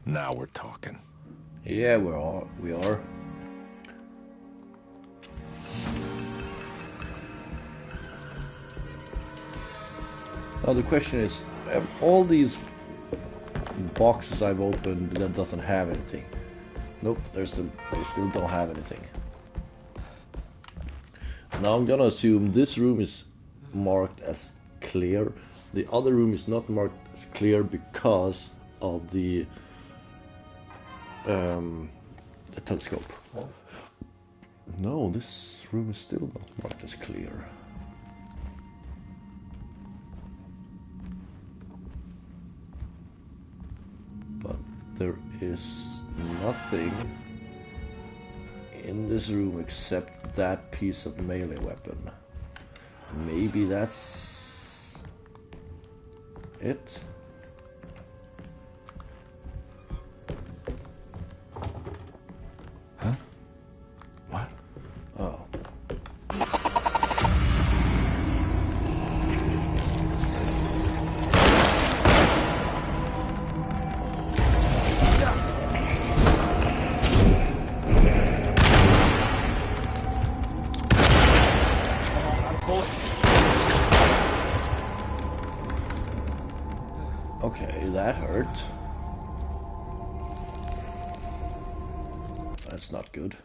Now we're talking.
Yeah, we are. Now the question is, all these boxes I've opened that doesn't have anything. Nope, they still don't have anything. Now I'm gonna assume this room is marked as clear. The other room is not marked as clear because of the telescope. No, this room is still not marked as clear. But there is nothing in this room except that piece of melee weapon. Maybe that's it?
Huh? What?
Oh. Okay, that hurt. That's not good.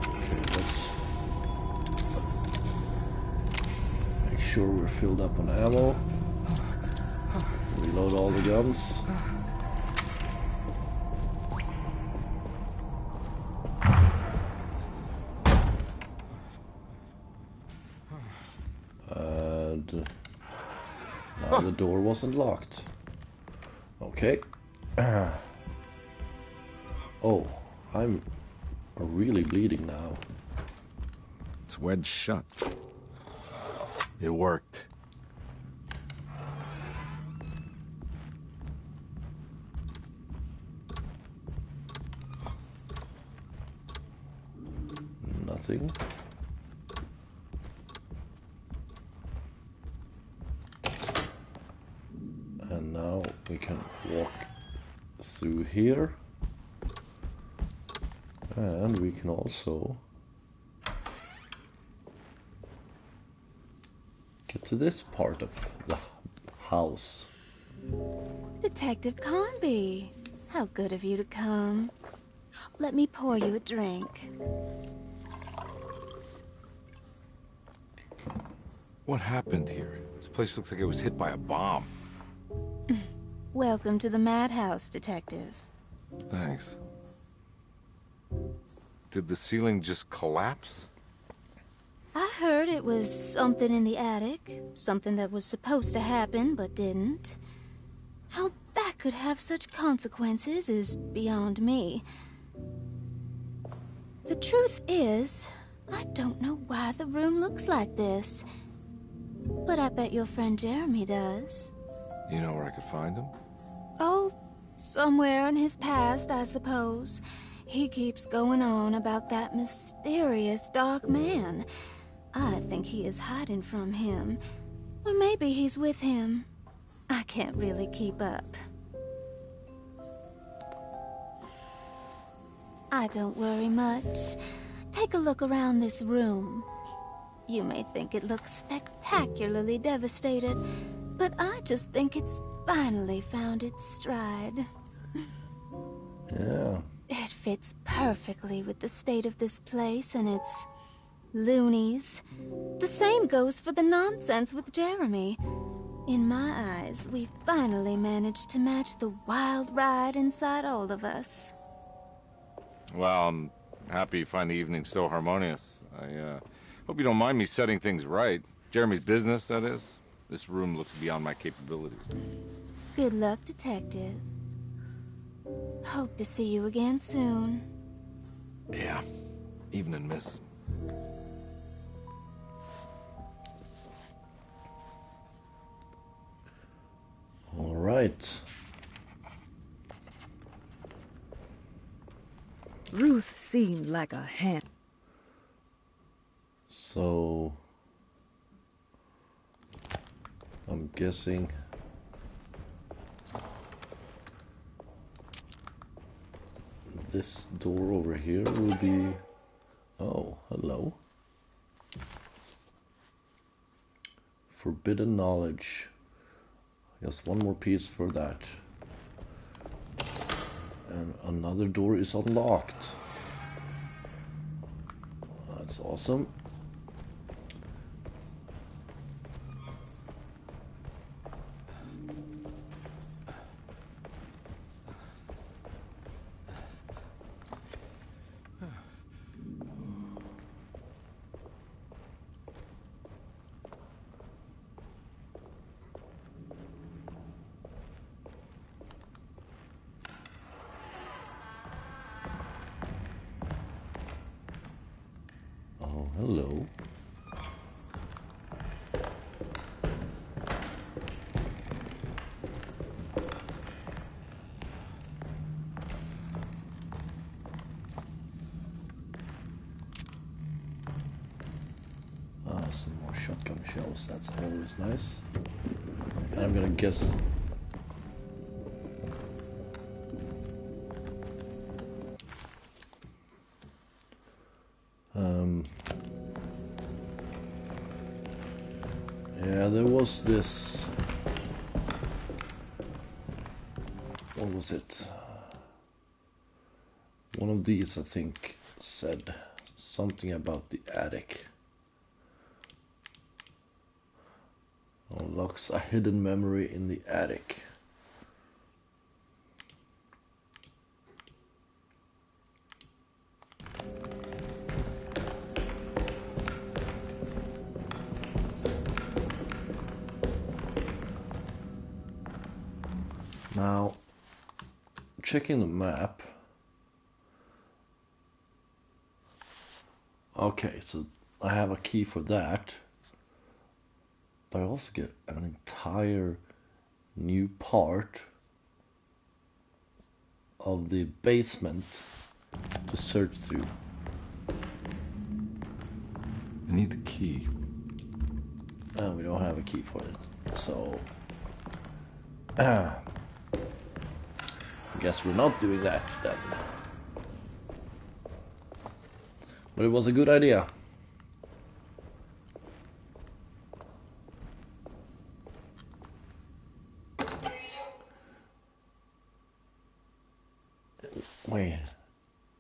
Okay, let's make sure we're filled up on ammo. Reload all the guns. And now the door wasn't locked. Okay. Oh, I'm really bleeding
It's wedged shut. It worked.
something. And now we can walk through here. And we can also get to this part of the house.
Detective Conby, how good of you to come. Let me pour you a drink.
What happened here? This place looks like it was hit by a bomb.
Welcome to the madhouse, Detective.
Thanks. Did the ceiling just collapse?
I heard it was something in the attic, something that was supposed to happen but didn't. How that could have such consequences is beyond me. The truth is, I don't know why the room looks like this. But I bet your friend Jeremy does.
You know where I could find him?
Oh, somewhere in his past, I suppose. He keeps going on about that mysterious dark man. I think he is hiding from him. Or maybe he's with him. I can't really keep up. I don't worry much. Take a look around this room. You may think it looks spectacularly devastated, but I just think it's finally found its stride.
Yeah.
It fits perfectly with the state of this place and its loonies. The same goes for the nonsense with Jeremy. In my eyes, we've finally managed to match the wild ride inside all of us.
Well, I'm happy you find the evening so harmonious. I hope you don't mind me setting things right. Jeremy's business, that is. This room looks beyond my capabilities.
Good luck, Detective. Hope to see you again soon.
Yeah. Evening, miss.
All right.
Ruth seemed like a hand.
So I'm guessing this door over here will be... Oh, hello. Forbidden knowledge. Just one more piece for that. And another door is unlocked. That's awesome. Oh, hello. Some more shotgun shells, that's always nice. And I'm gonna guess... yeah, there was this... What was it? One of these, I think, said something about the attic. Unlocks a hidden memory in the attic. Now, checking the map. Okay, so I have a key for that. But I also get an entire new part of the basement to search through.
I need the key.
We don't have a key for it, so I guess we're not doing that then. But it was a good idea. Wait,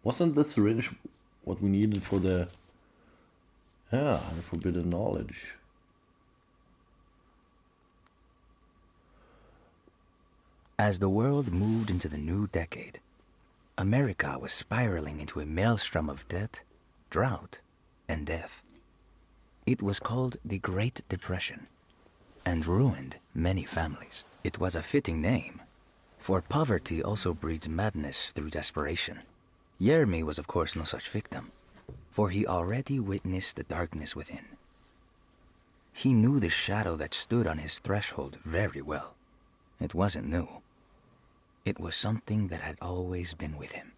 wasn't the syringe what we needed for the forbidden knowledge?
As the world moved into the new decade, America was spiraling into a maelstrom of debt, drought, and death. It was called the Great Depression, and ruined many families. It was a fitting name, for poverty also breeds madness through desperation. Jeremy was of course no such victim, for he already witnessed the darkness within. He knew the shadow that stood on his threshold very well. It wasn't new. It was something that had always been with him.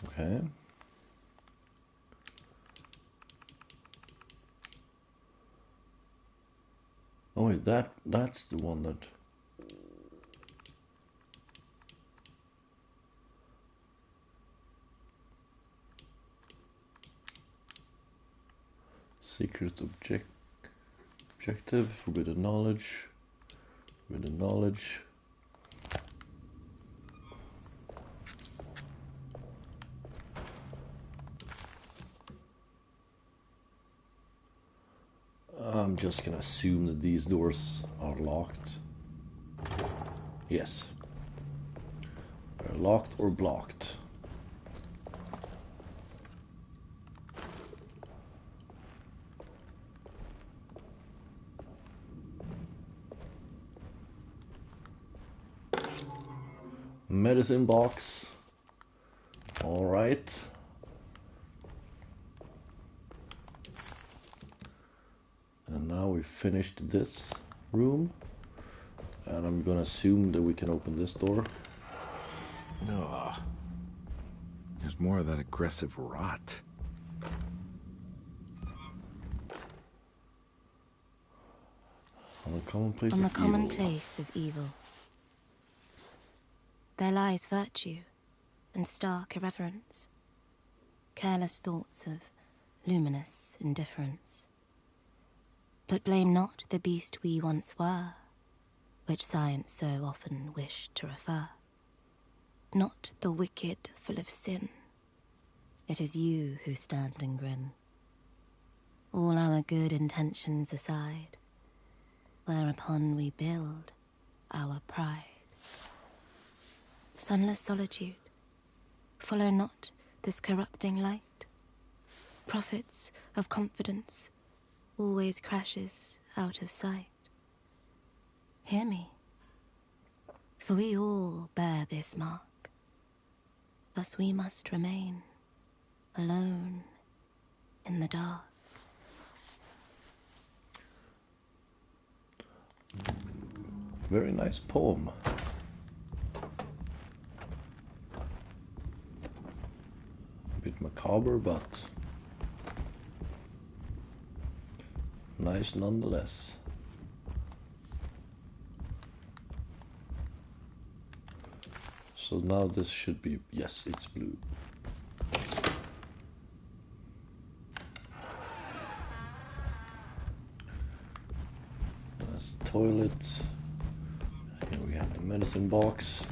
Okay. Oh wait, that's the one that... Secret objective, forbidden knowledge. I'm just gonna assume that these doors are locked. Yes. They're locked or blocked. Medicine box. All right. And now we finished this room. And I'm gonna assume that we can open this door.
Ugh. There's more of that aggressive rot.
On the commonplace
On the
of
commonplace of evil. There lies virtue and stark irreverence, careless thoughts of luminous indifference. But blame not the beast we once were, which science so often wished to refer. Not the wicked full of sin, it is you who stand and grin. All our good intentions aside, whereupon we build our pride. Sunless solitude, follow not this corrupting light. Prophets of confidence always crashes out of sight. Hear me, for we all bear this mark. Thus we must remain alone in the dark.
Very nice poem. A bit macabre, but nice nonetheless. So now this should be, yes, it's blue. That's the toilet. Here we have the medicine box.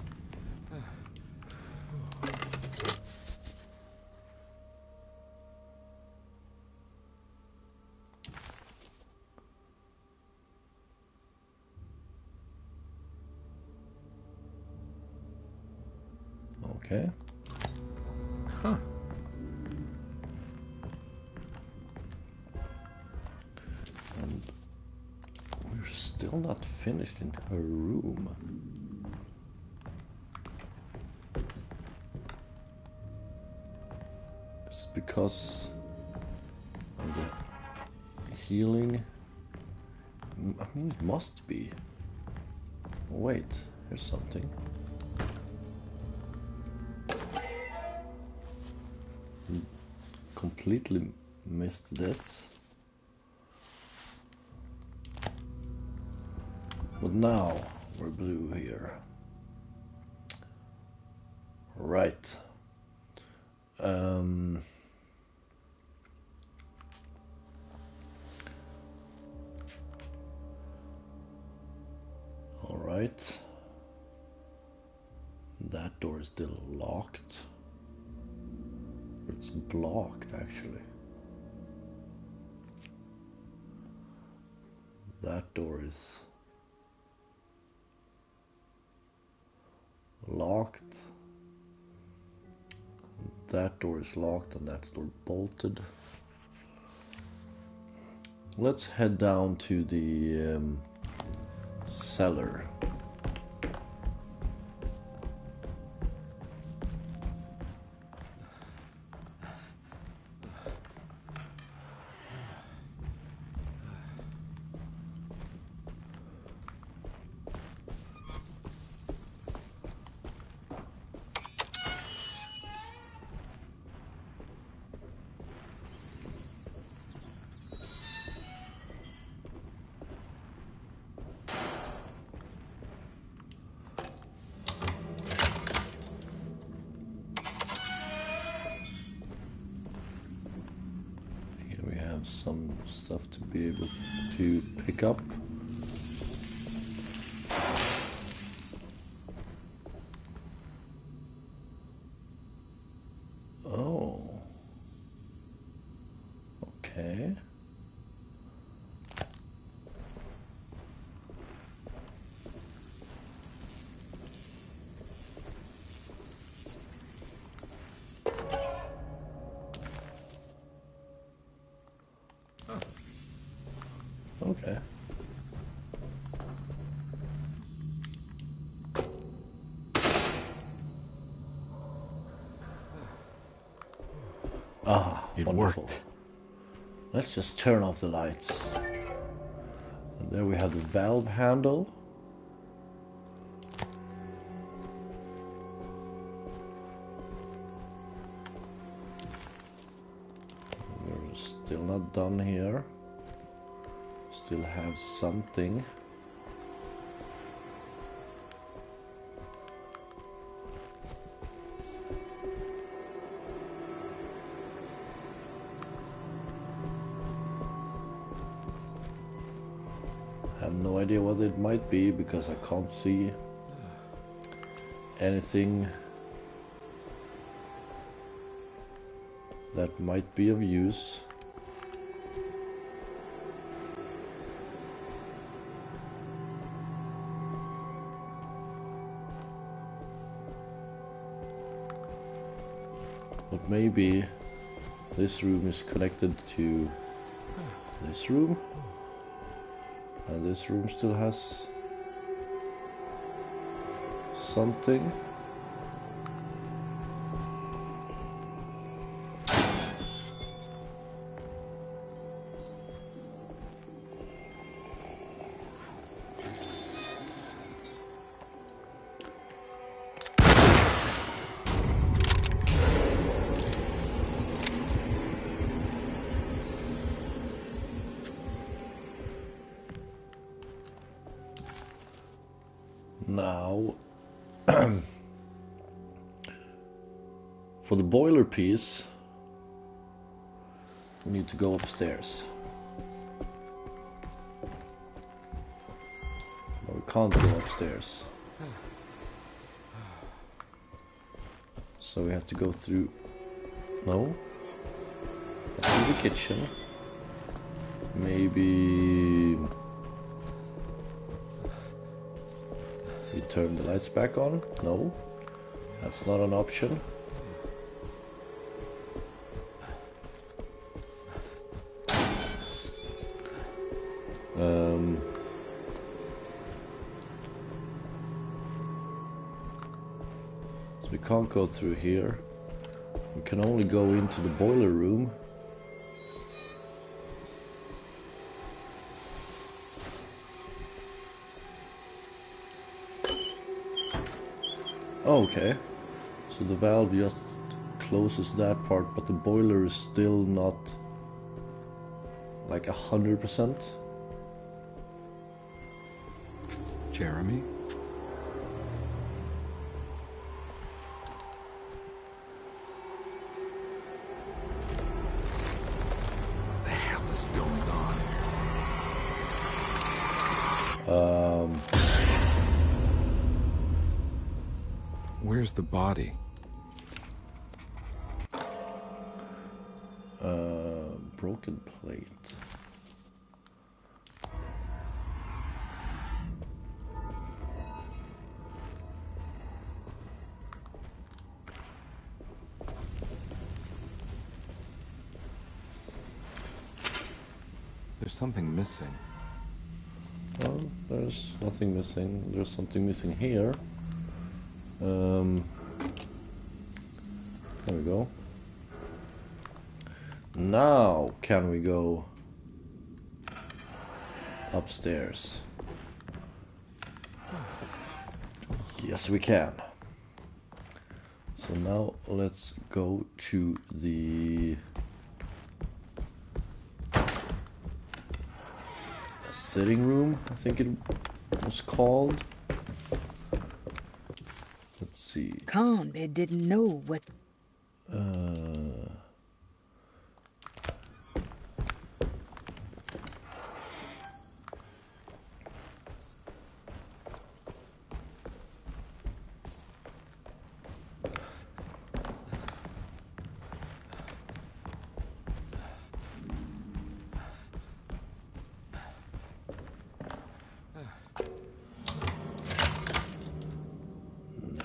Okay.
Huh.
And we're still not finished in her room. Is it because of the healing? I mean, it must be. Wait, here's something. completely missed this. But now we're blue here. Right. All right. That door is still locked. It's blocked, actually. That door is locked. That door is locked and that door bolted. Let's head down to the cellar. Some stuff to be able to pick up. Oh. Okay. Okay. Ah, it wonderful. Worked. Let's just turn off the lights. And there we have the valve handle. We're still not done here. Still have something. I have no idea what it might be because I can't see anything that might be of use. But maybe this room is connected to this room, and this room still has something. Now, for the boiler piece, we need to go upstairs. But we can't go upstairs. So we have to go through... No? Through the kitchen. Maybe... we turn the lights back on? No, that's not an option. So we can't go through here. We can only go into the boiler room. Okay, so the valve just closest to that part, but the boiler is still not like 100%.
Jeremy? What the hell is going on? Where's the body?
Broken plate.
There's something missing.
Well, there's nothing missing. There's something missing here. There we go. Now can we go upstairs? Yes, we can. So now let's go to the sitting room, I think it was called. Let's see.
Conby didn't know what...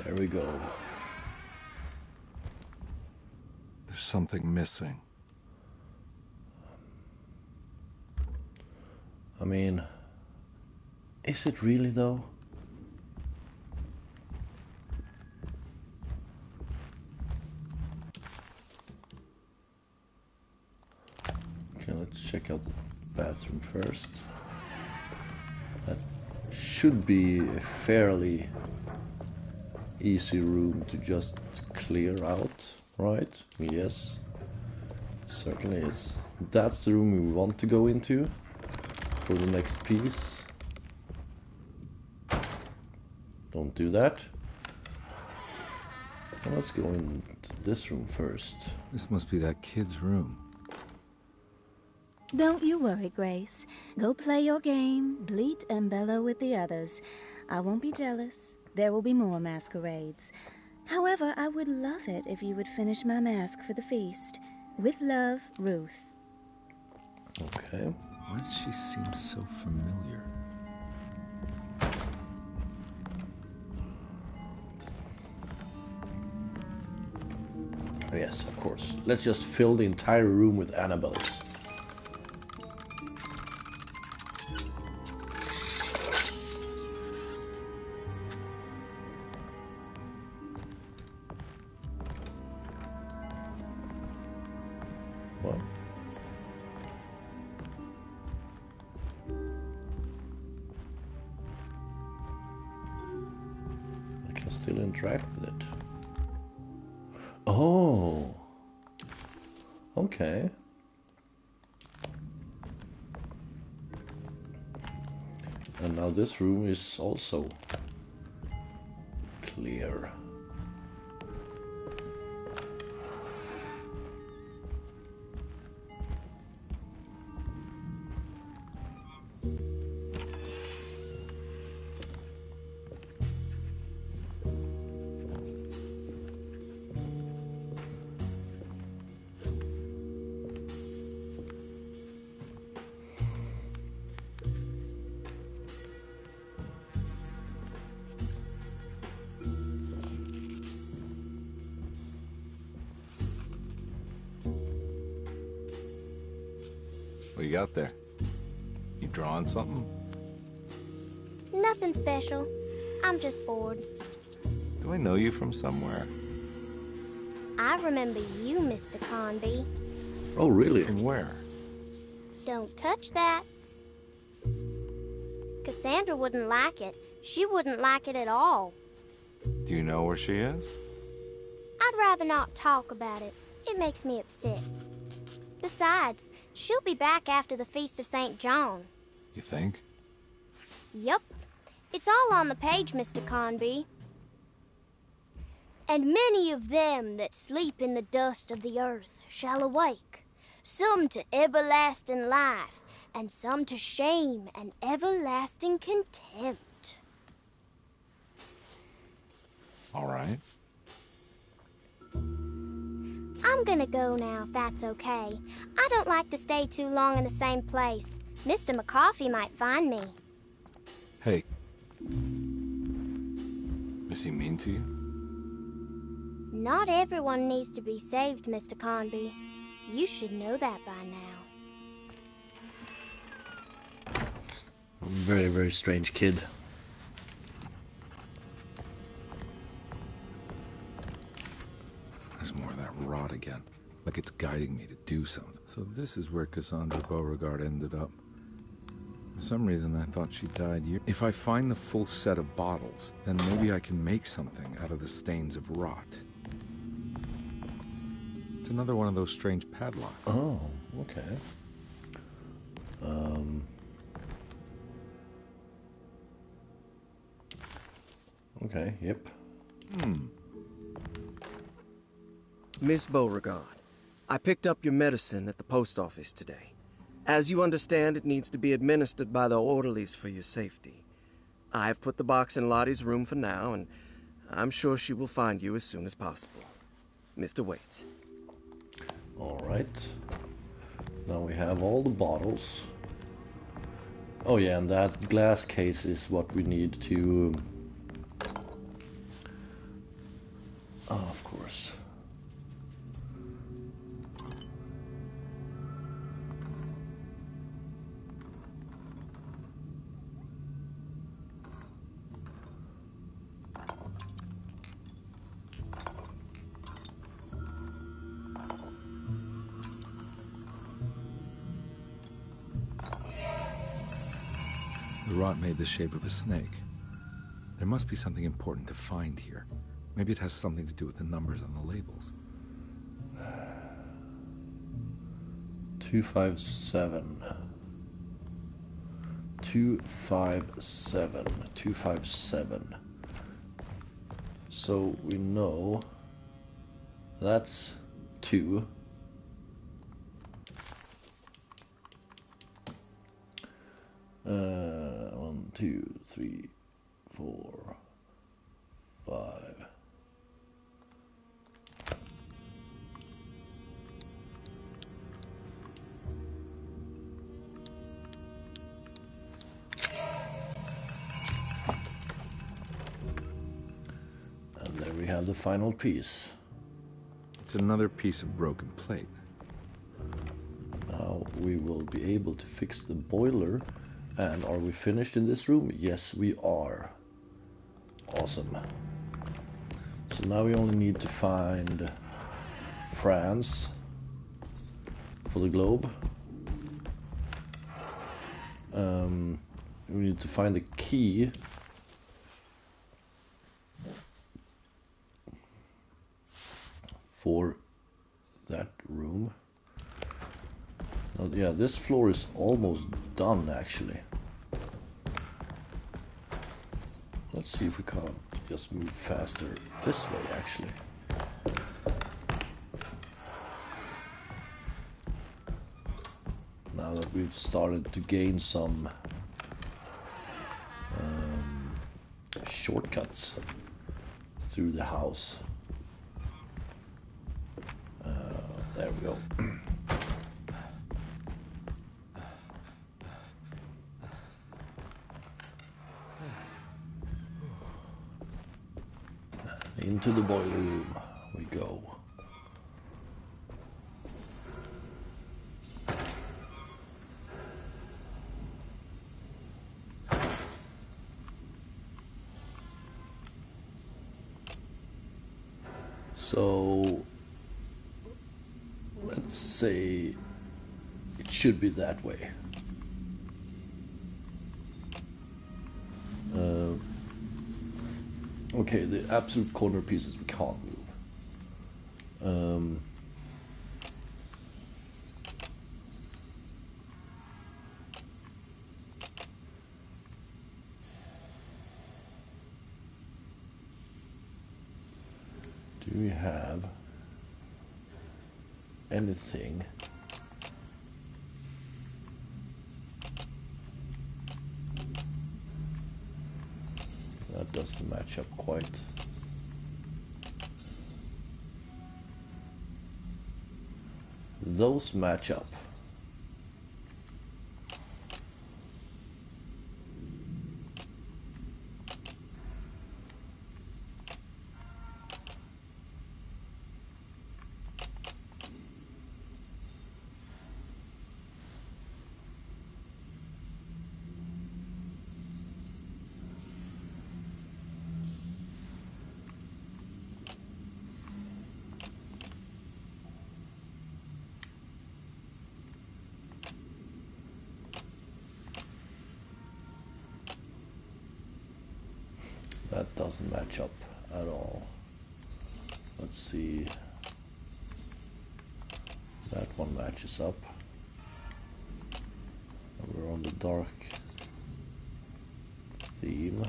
There we go.
There's something missing.
I mean, is it really though? Okay, let's check out the bathroom first. That should be a fairly easy room to just clear out, right? Yes, certainly is. That's the room we want to go into for the next piece. Don't do that. Well, let's go into this room first.
This must be that kid's room.
Don't you worry, Grace. Go play your game, bleat and bellow with the others. I won't be jealous. There will be more masquerades. However, I would love it if you would finish my mask for the feast. With love, Ruth.
Okay.
Why does she seem so familiar?
Oh, yes, of course. Let's just fill the entire room with Annabelles. What? I can still interact with it. Oh, okay. And now this room is also clear.
What you got there? You drawing something?
Nothing special. I'm just bored.
Do I know you from somewhere?
I remember you, Mr. Conby.
Oh, really?
From where?
Don't touch that. Cassandra wouldn't like it. She wouldn't like it at all.
Do you know where she is?
I I'd rather not talk about it. It makes me upset. Besides, she'll be back after the Feast of St. John.
You think?
Yup. It's all on the page, Mr. Conby. And many of them that sleep in the dust of the earth shall awake, some to everlasting life, and some to shame and everlasting contempt.
All right.
I'm gonna go now, if that's okay. I don't like to stay too long in the same place. Mr. McCoffey might find me.
Hey. Is he mean to you?
Not everyone needs to be saved, Mr. Conby. You should know that by now.
Very, very strange kid.
There's more of that rot again. Like it's guiding me to do something. So this is where Cassandra Beauregard ended up. For some reason, I thought she died years. If I find the full set of bottles, then maybe I can make something out of the stains of rot. It's another one of those strange padlocks.
Oh, okay. Okay, yep.
Miss Beauregard, I picked up your medicine at the post office today. As you understand, it needs to be administered by the orderlies for your safety. I've put the box in Lottie's room for now, and I'm sure she will find you as soon as possible. Mr. Waits.
All right. Now we have all the bottles. Oh yeah, and that glass case is what we need to... Oh, of course.
The rot made the shape of a snake. There must be something important to find here. Maybe it has something to do with the numbers on the labels.
257. 257. 257. So we know that's 2. One, 2, 3, 4, 5. And there we have the final piece.
It's another piece of broken plate.
Now we will be able to fix the boiler. And are we finished in this room? Yes, we are. Awesome. So now we only need to find France for the globe. We need to find the key for that room. Oh, yeah, this floor is almost done, actually. Let's see if we can't just move faster this way, actually. Now that we've started to gain some shortcuts through the house. There we go. Into the boiler room we go. So let's say it should be that way. Okay, the absolute corner pieces we can't move. Do we have anything that doesn't match up quite? Those match up. That doesn't match up at all. Let's see. That one matches up. We're on the dark theme.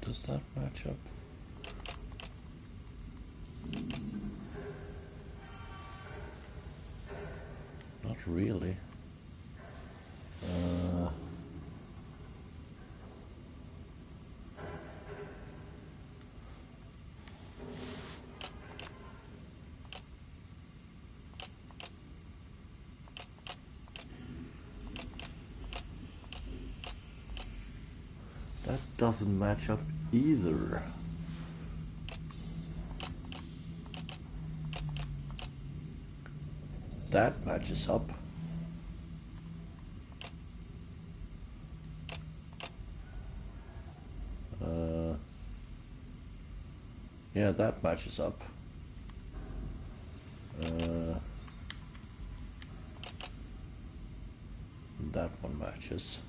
Does that match up? Not really. That doesn't match up either. That matches up. Yeah, that matches up. That one matches.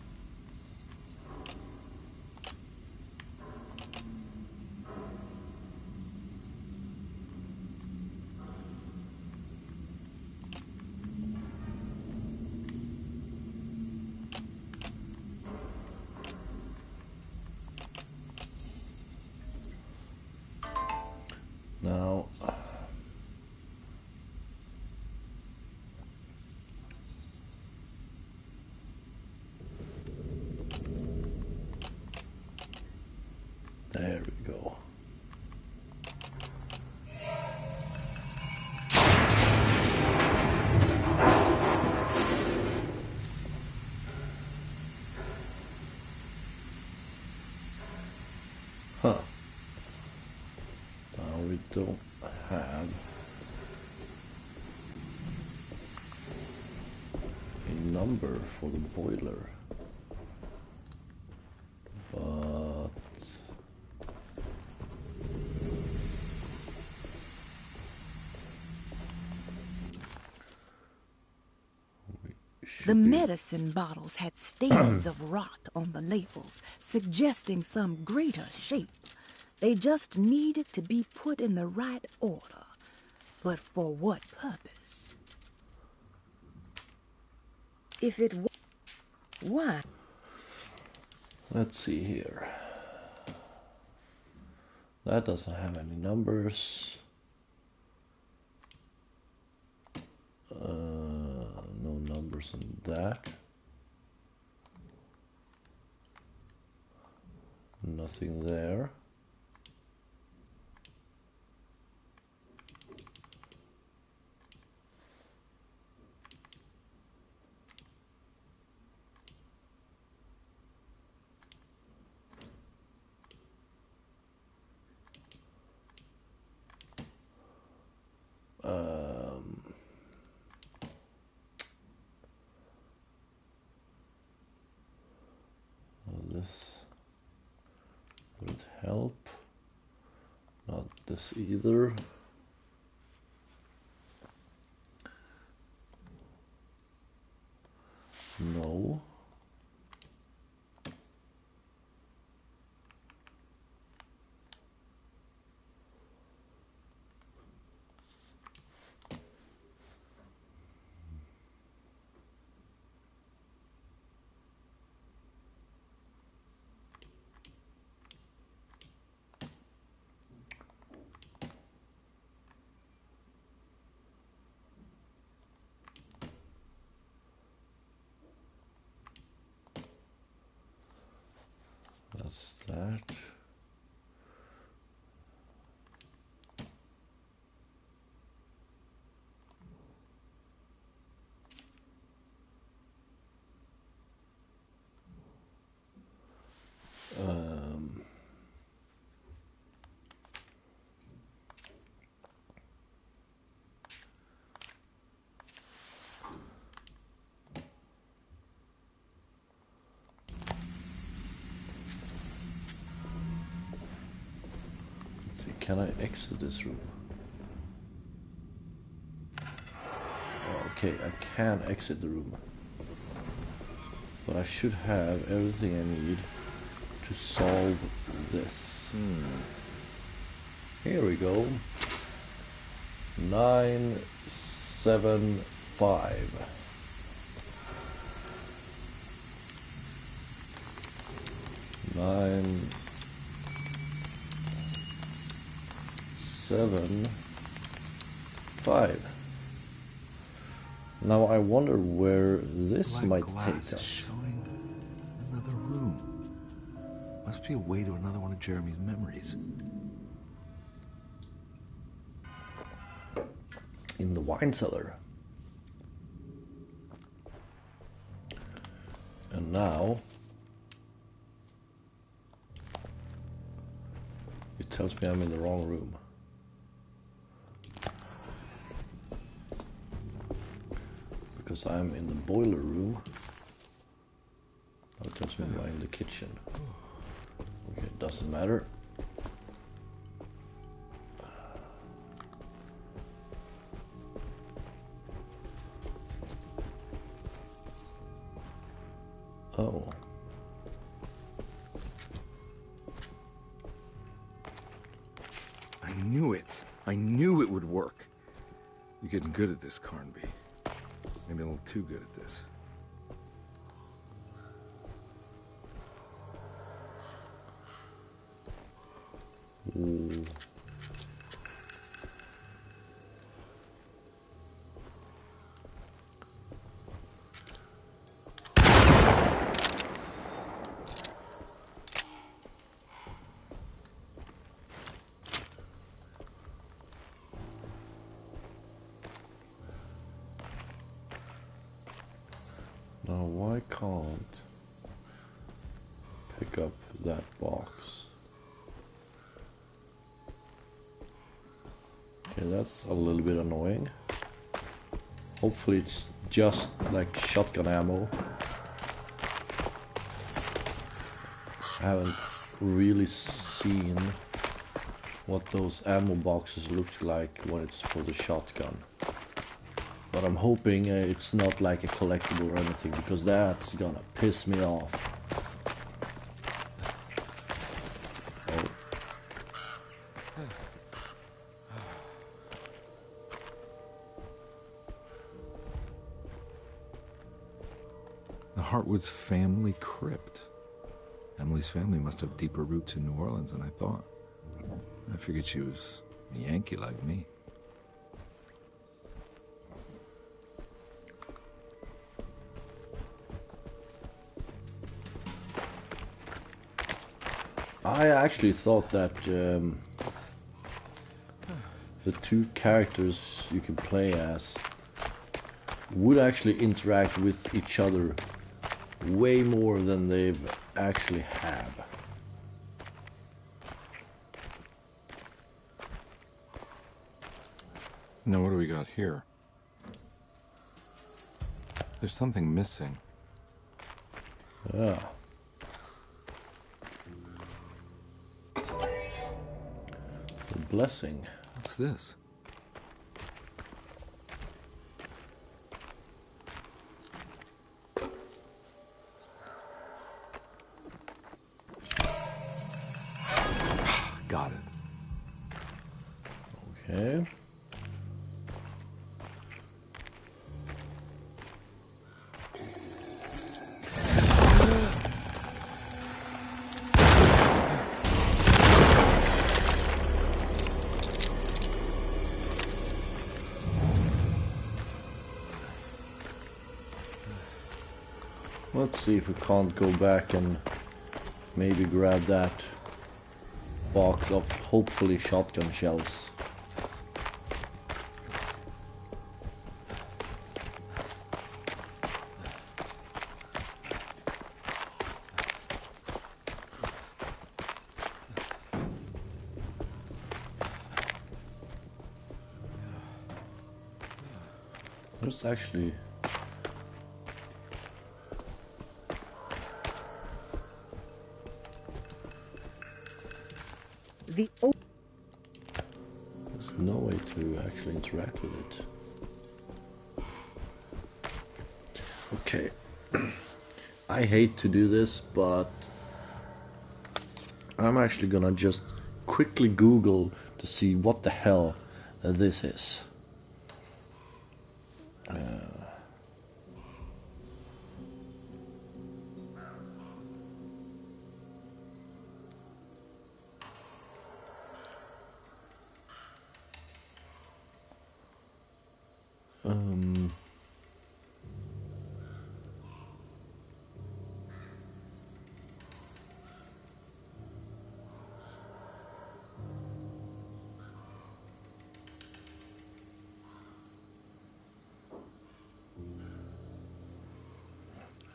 Now, there we go. Huh. Now we don't have a number for the boiler, but
the medicine bottles had stains of rot on the labels, suggesting some greater shape. They just needed to be put in the right order. But for what purpose? If it was... Why?
Let's see here. That doesn't have any numbers. No numbers on that. Nothing there. This would help. Not this either. that. Let's see, can I exit this room? Okay, I can exit the room. But I should have everything I need to solve this. Here we go. 975. Nine, 7, 5. Now I wonder where this might take us.
Showing another room. Must be a way to another one of Jeremy's memories.
In the wine cellar. And now it tells me I'm in the wrong room. Because I'm in the boiler room. Now it tells me I'm in the kitchen. Okay, it doesn't matter. Oh.
I knew it. I knew it would work. You're getting good at this, Carnby. Maybe a little too good at this.
Ooh. Now why can't pick up that box? Okay, that's a little bit annoying. Hopefully it's just like shotgun ammo. I haven't really seen what those ammo boxes look like when it's for the shotgun. But I'm hoping it's not like a collectible or anything, because that's gonna piss me off. Oh.
The Hartwood's family crypt. Emily's family must have deeper roots in New Orleans than I thought. I figured she was a Yankee like me.
I actually thought that the two characters you can play as would actually interact with each other way more than they actually have.
Now what do we got here? There's something missing.
Yeah. The blessing.
What's this? Got it.
Okay. Let's see if we can't go back and maybe grab that box of hopefully shotgun shells. There's actually there's no way to actually interact with it. Okay. I hate to do this, but I'm actually gonna just quickly Google to see what the hell this is.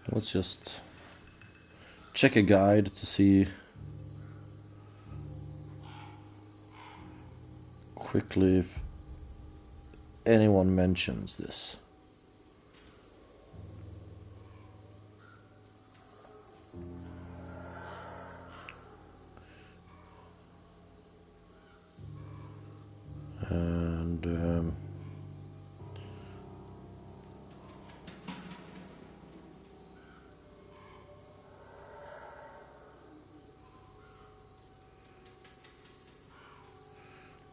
Let's just check a guide to see quickly if anyone mentions this. And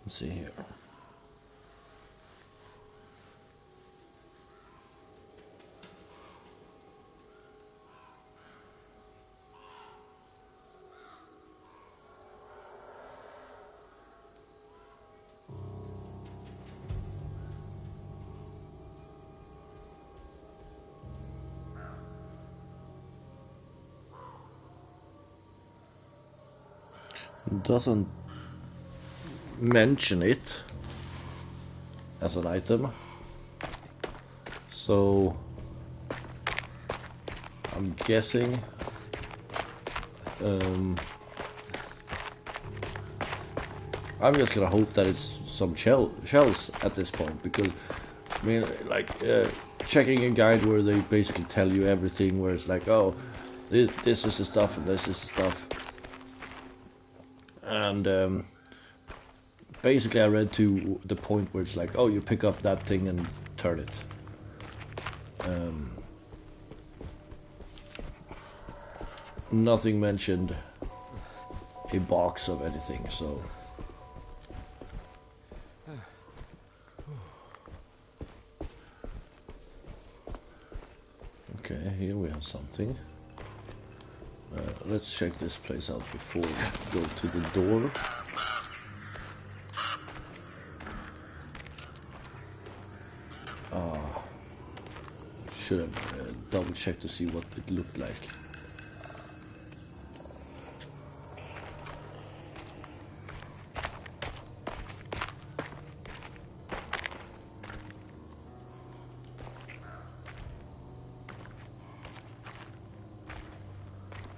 let's see here. Doesn't mention it as an item, so I'm guessing I'm just gonna hope that it's some shells at this point, because I mean, like checking a guide where they basically tell you everything, where it's like, oh, this is the stuff and this is the stuff. And basically I read to the point where it's like, oh, you pick up that thing and turn it. Nothing mentioned a box of anything, so okay, here we have something. Let's check this place out before we go to the door. Should have double checked to see what it looked like.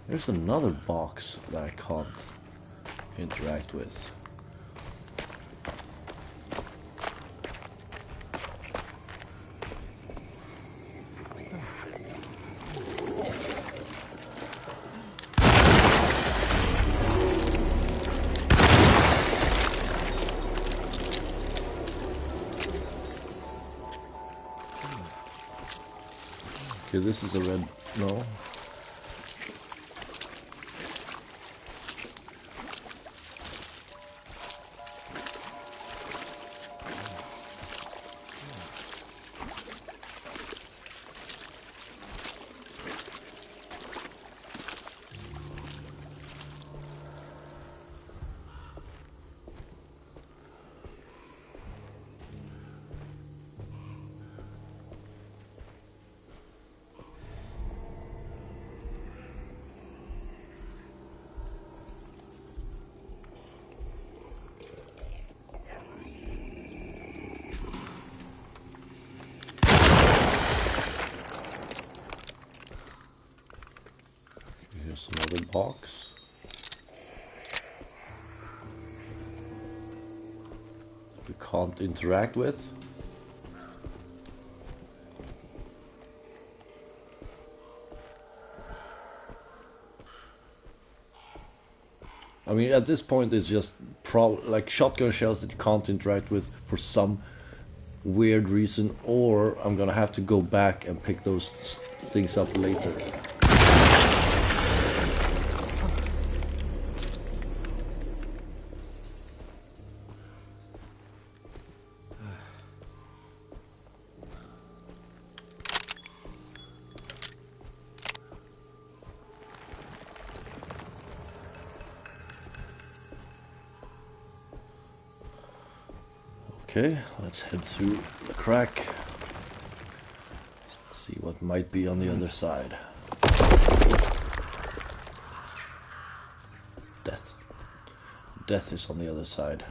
There's another box that I can't interact with. Okay, this is a red... no. box. We can't interact with. I mean, at this point, it's just like shotgun shells that you can't interact with for some weird reason, or I'm gonna have to go back and pick those things up later. Okay, let's head through the crack. See what might be on the other side. Death. Death is on the other side.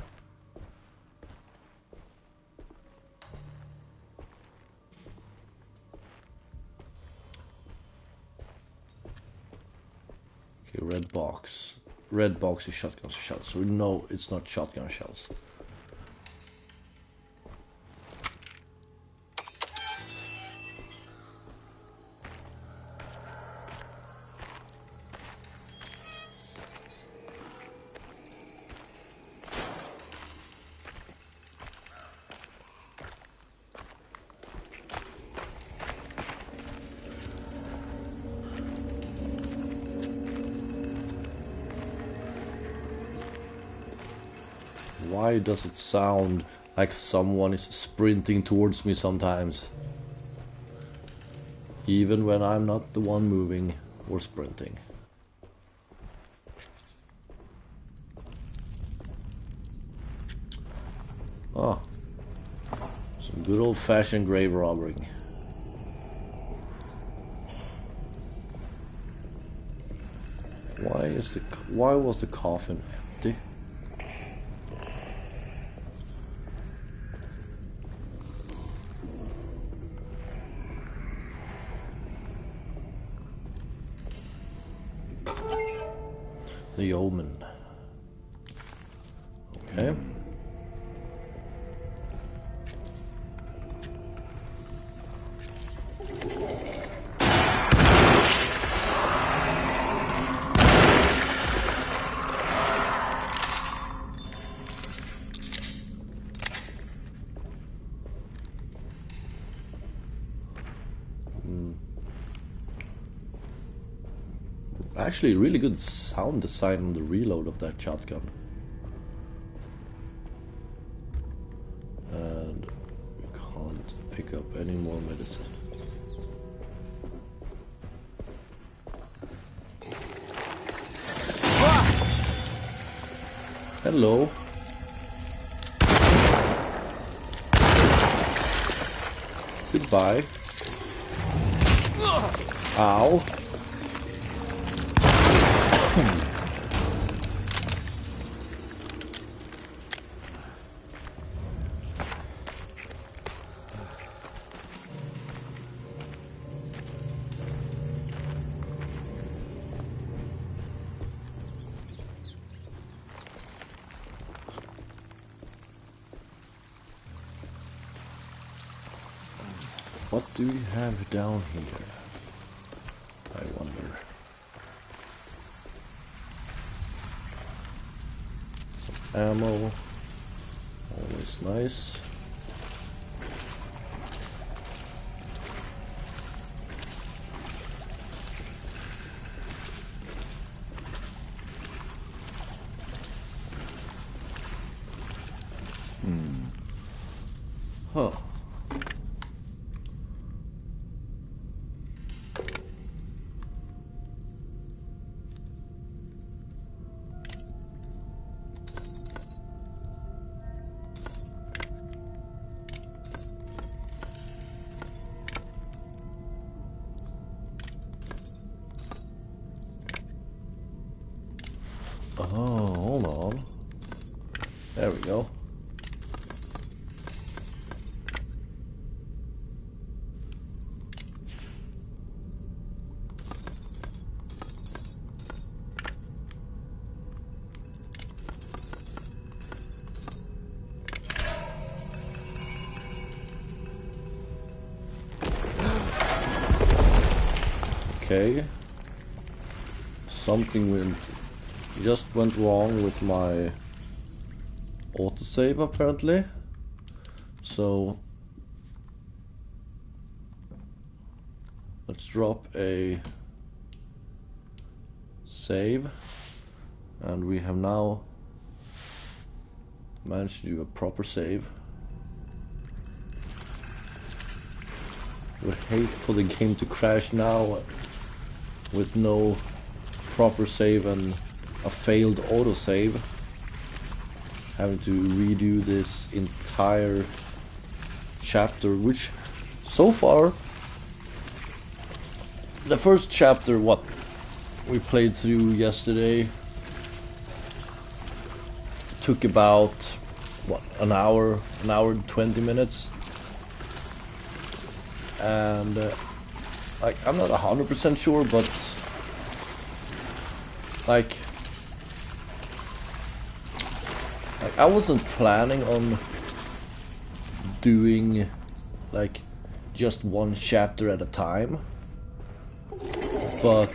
Okay, red box. Red box is shotgun shells, so we know it's not shotgun shells. Why does it sound like someone is sprinting towards me sometimes? Even when I'm not the one moving or sprinting. Ah, some good old-fashioned grave robbing. Why was the coffin empty? The Omen. Okay. Actually, really good sound design on the reload of that shotgun. And we can't pick up any more medicine. Hello. Goodbye. Ow. What do we have down here? I wonder. Some ammo. Always nice. Huh. Oh, hold on. There we go. Okay. Something just went wrong with my autosave apparently. So let's drop a save, and we have now managed to do a proper save. Would hate for the game to crash now with no proper save and a failed autosave. Having to redo this entire chapter, which so far the first chapter, what we played through yesterday, took about what, an hour and 20 minutes, and like, I'm not 100% sure, but like I wasn't planning on doing like just one chapter at a time, but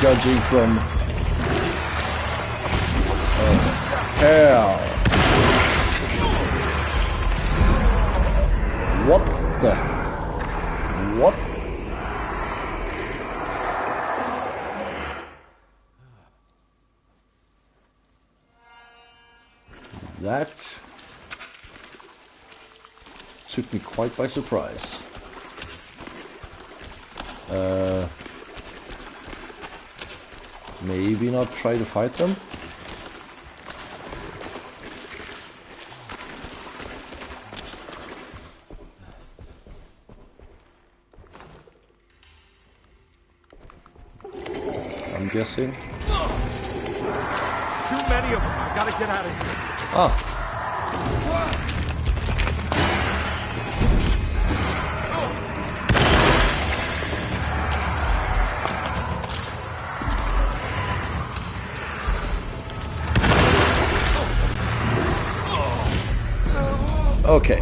judging from hell, what the what? That took me quite by surprise. Maybe not try to fight them. I'm guessing.
Too many of them. I gotta get out of here.
Ah. Okay.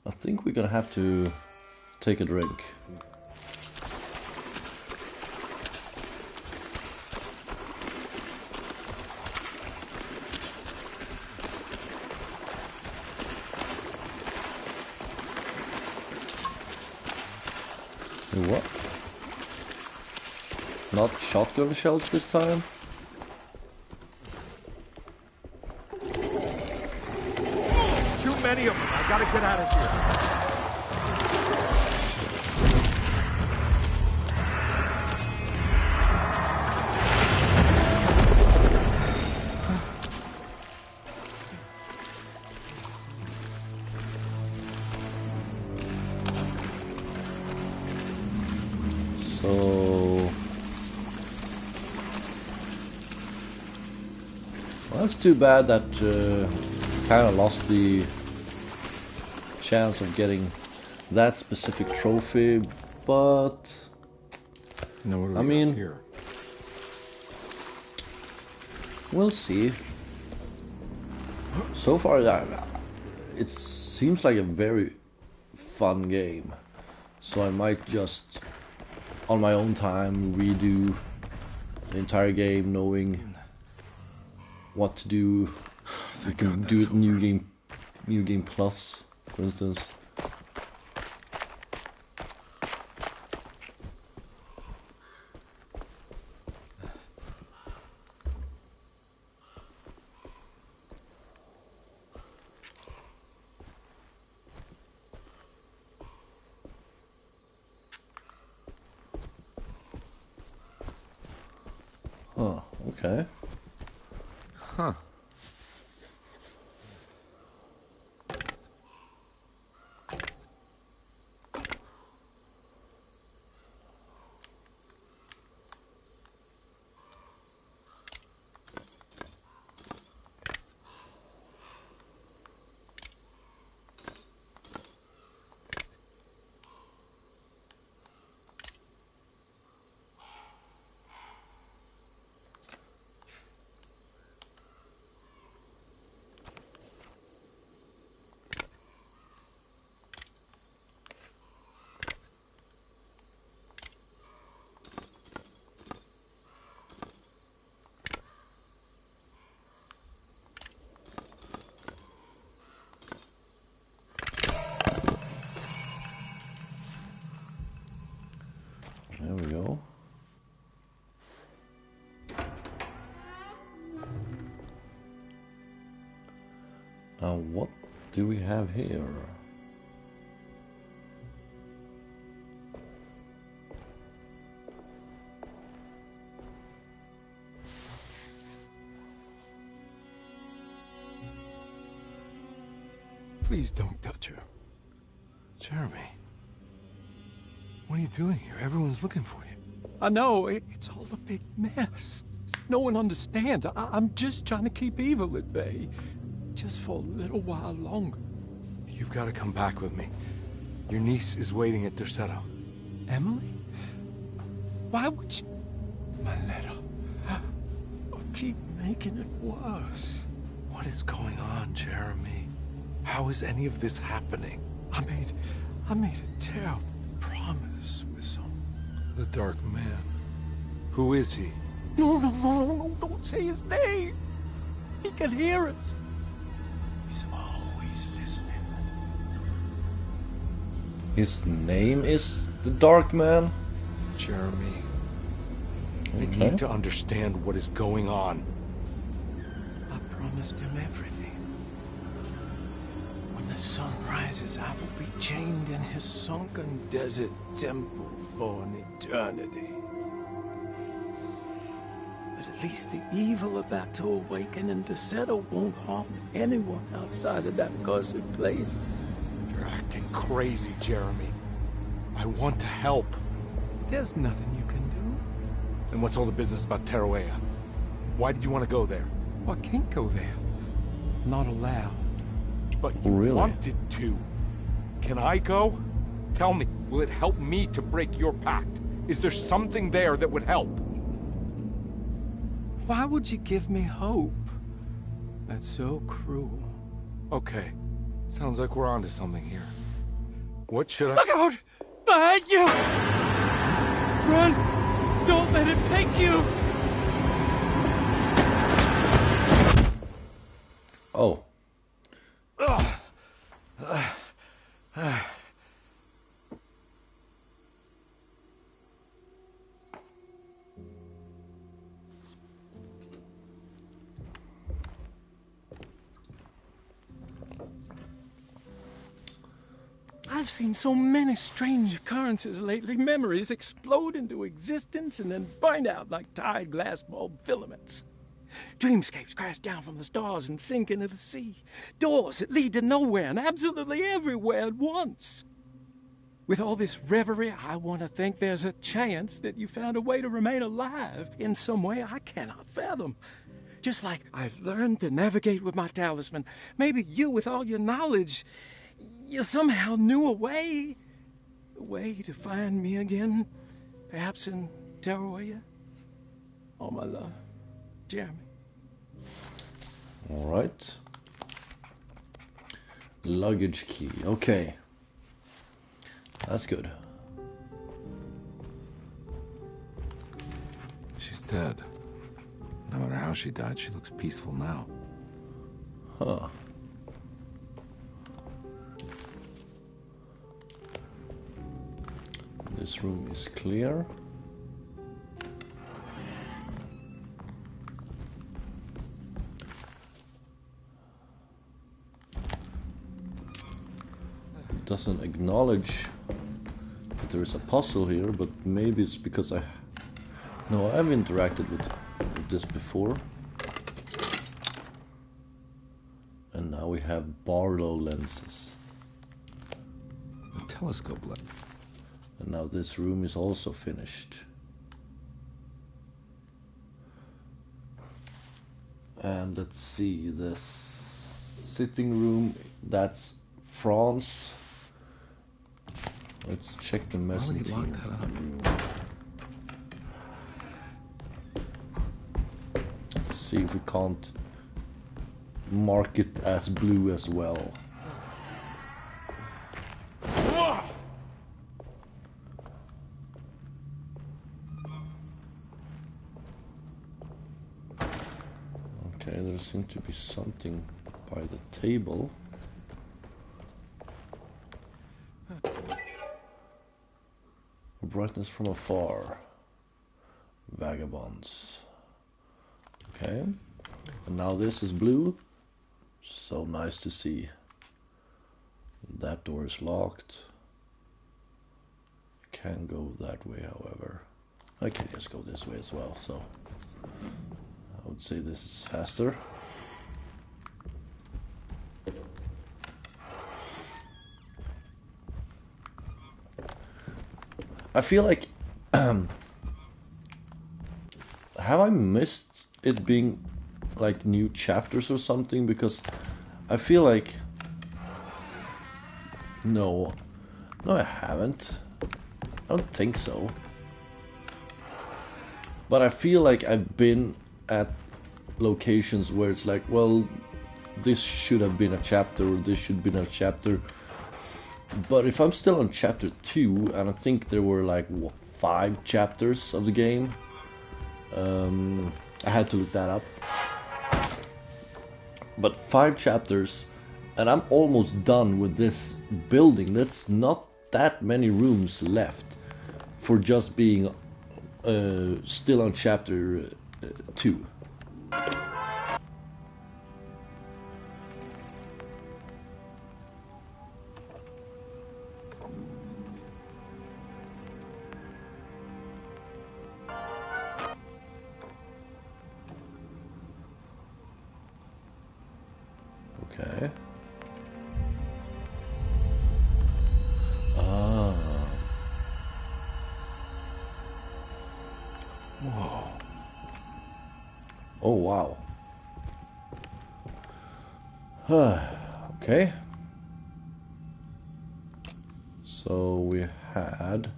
I think we're gonna have to take a drink. What? Not shotgun shells this time?
Too many of them. I gotta get out of here.
It's too bad that kind of lost the chance of getting that specific trophy, but
no,
I mean,
here.
We'll see. So far, it seems like a very fun game, so I might just, on my own time, redo the entire game, knowing what to do. You can do it new game plus, for instance. Huh, okay.
Huh.
What do we have here?
Please don't touch her.
Jeremy. What are you doing here? Everyone's looking for you.
I know, it's all a big mess. No one understands. I'm just trying to keep evil at bay. Just for a little while longer.
You've got to come back with me. Your niece is waiting at Derceto.
Emily? Why would you... My letter. Keep making it worse.
What is going on, Jeremy? How is any of this happening?
I made a terrible promise with someone.
The Dark Man. Who is he?
No, don't say his name. He can hear us. He's always listening.
His name is the Dark Man?
Jeremy. I need to understand what is going on.
I promised him everything. When the sun rises, I will be chained in his sunken desert temple for an eternity. But at least the evil about to awaken in Derceto won't harm anyone outside of that cursed place.
You're acting crazy, Jeremy. I want to help.
There's nothing you can do.
And what's all the business about Teruya? Why did you want to go there?
Well, I can't go there. Not allowed.
But you wanted to. Can I go? Tell me, will it help me to break your pact? Is there something there that would help?
Why would you give me hope? That's so cruel.
Okay. Sounds like we're onto something here. What should I...
Look out! Behind you! Run! Don't let him take you!
Oh.
I've seen so many strange occurrences lately. Memories explode into existence and then burn out like tired glass bulb filaments. Dreamscapes crash down from the stars and sink into the sea. Doors that lead to nowhere and absolutely everywhere at once. With all this reverie, I want to think there's a chance that you found a way to remain alive in some way I cannot fathom. Just like I've learned to navigate with my talisman. Maybe you, with all your knowledge, you somehow knew a way to find me again, perhaps in Teruya. All my love, Jeremy.
All right. Luggage key. Okay. That's good.
She's dead. No matter how she died, she looks peaceful now.
Huh. This room is clear. It doesn't acknowledge that there is a puzzle here, but maybe it's because I've interacted with this before. And now we have Barlow lenses.
A telescope lens.
And now this room is also finished. And let's see, this sitting room, that's France. Let's check the mezzanine.
Why would he lock that up?
See if we can't mark it as blue as well. Okay, there seems to be something by the table. A brightness from afar. Vagabonds. Okay. And now this is blue. So nice to see. That door is locked. I can't go that way, however. I can just go this way as well, so I would say this is faster. I feel like have I missed it being like new chapters or something? Because I feel like no, I haven't. I don't think so. But I feel like I've been at locations where it's like, well, this should have been a chapter, or this should have been a chapter. But if I'm still on chapter 2, and I think there were like, what, 5 chapters of the game, I had to look that up. But 5 chapters, and I'm almost done with this building. That's not that many rooms left for just being still on chapter 2. Okay. Ah. Whoa. Oh, wow. Okay. So we had...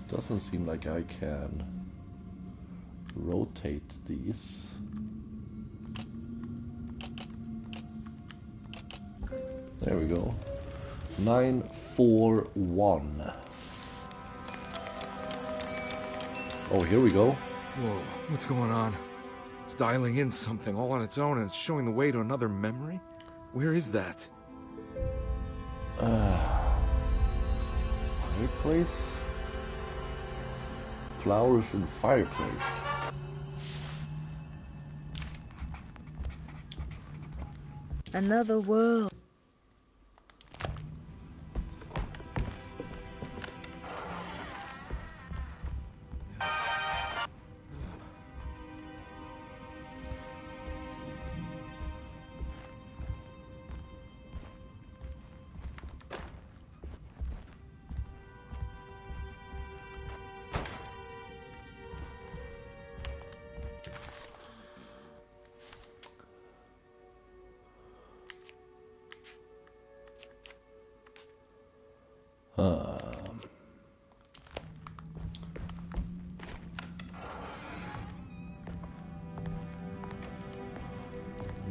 doesn't seem like I can rotate these. There we go. 941. Oh, here we go.
Whoa, what's going on? It's dialing in something all on its own, and it's showing the way to another memory? Where is that?
Fireplace? Flowers and fireplace.
Another world.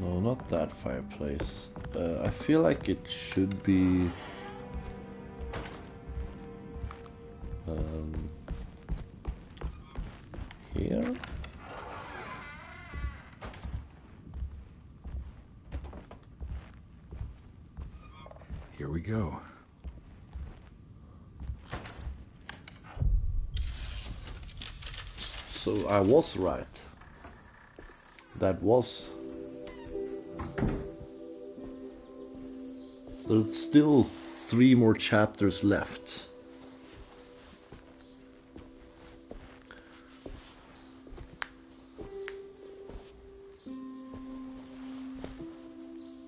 No, not that fireplace. I feel like it should be... here?
Here we go.
So I was right. That was... So there's still 3 more chapters left.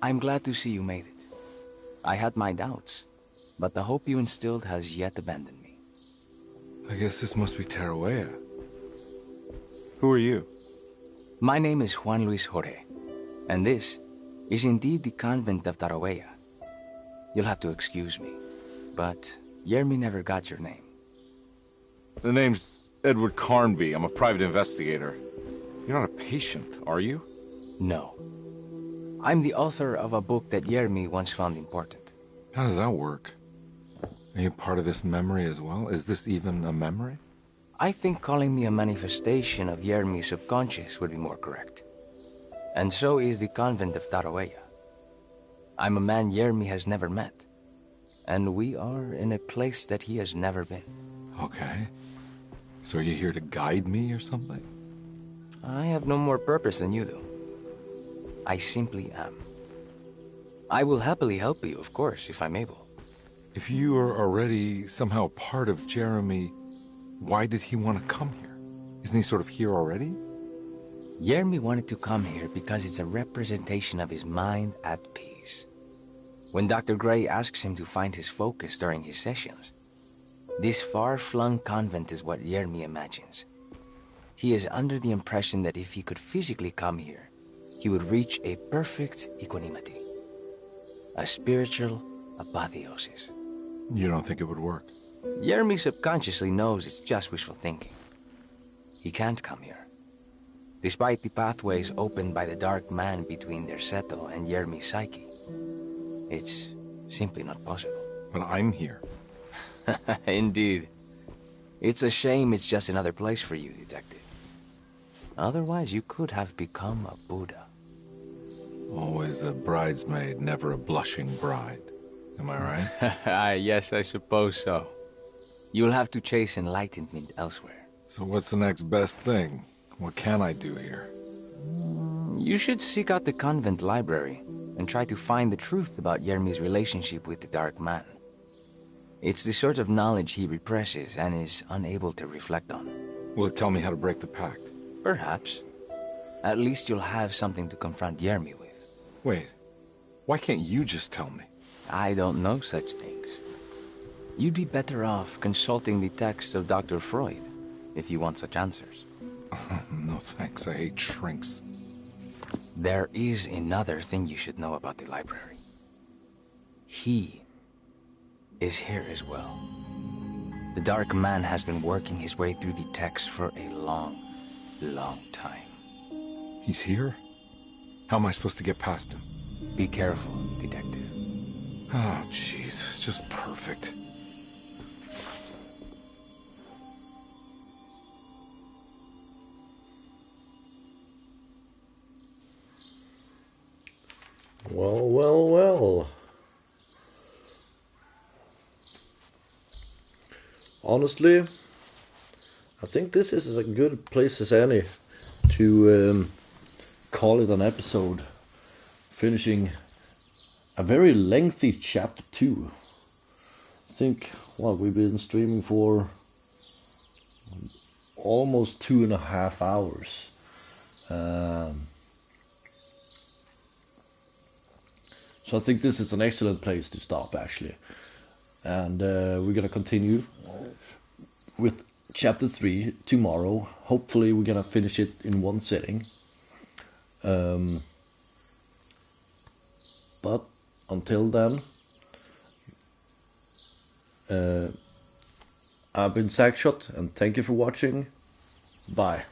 I'm glad to see you made it. I had my doubts, but the hope you instilled has yet abandoned me.
I guess this must be Tarawea. Who are you?
My name is Juan Luis Jorge, and this is indeed the convent of Tarawea. You'll have to excuse me, but Yermi never got your name.
The name's Edward Carnby. I'm a private investigator. You're not a patient, are you?
No. I'm the author of a book that Yermi once found important.
How does that work? Are you part of this memory as well? Is this even a memory?
I think calling me a manifestation of Jeremy's subconscious would be more correct. And so is the convent of Tarawea. I'm a man Jeremy has never met. And we are in a place that he has never been.
Okay. So are you here to guide me or something?
I have no more purpose than you do. I simply am. I will happily help you, of course, if I'm able.
If you are already somehow part of Jeremy, why did he want to come here? Isn't he sort of here already?
Jeremy wanted to come here because it's a representation of his mind at peace. When Dr. Gray asks him to find his focus during his sessions, this far-flung convent is what Jeremy imagines. He is under the impression that if he could physically come here, he would reach a perfect equanimity. A spiritual apotheosis.
You don't think it would work?
Jeremy subconsciously knows it's just wishful thinking. He can't come here. Despite the pathways opened by the dark man between Derceto and Jeremy's psyche, it's simply not possible.
But I'm here.
Indeed. It's a shame it's just another place for you, Detective. Otherwise, you could have become a Buddha.
Always a bridesmaid, never a blushing bride. Am I right?
Yes, I suppose so. You'll have to chase enlightenment elsewhere.
So what's the next best thing? What can I do here?
You should seek out the convent library and try to find the truth about Jeremy's relationship with the Dark Man. It's the sort of knowledge he represses and is unable to reflect on.
Will it tell me how to break the pact?
Perhaps. At least you'll have something to confront Jeremy with.
Wait, why can't you just tell me?
I don't know such things. You'd be better off consulting the text of Dr. Freud if you want such answers.
No thanks, I hate shrinks.
There is another thing you should know about the library. He is here as well. The Dark Man has been working his way through the text for a long, long time.
He's here? How am I supposed to get past him?
Be careful, Detective.
Oh, jeez, just perfect.
Well, well, well. Honestly, I think this is as good place as any to call it an episode. Finishing a very lengthy chapter 2. I think, well, we've been streaming for almost 2.5 hours. So I think this is an excellent place to stop, actually. And we're going to continue with chapter 3 tomorrow. Hopefully we're going to finish it in one sitting. But until then, I've been Sackshot, and thank you for watching. Bye.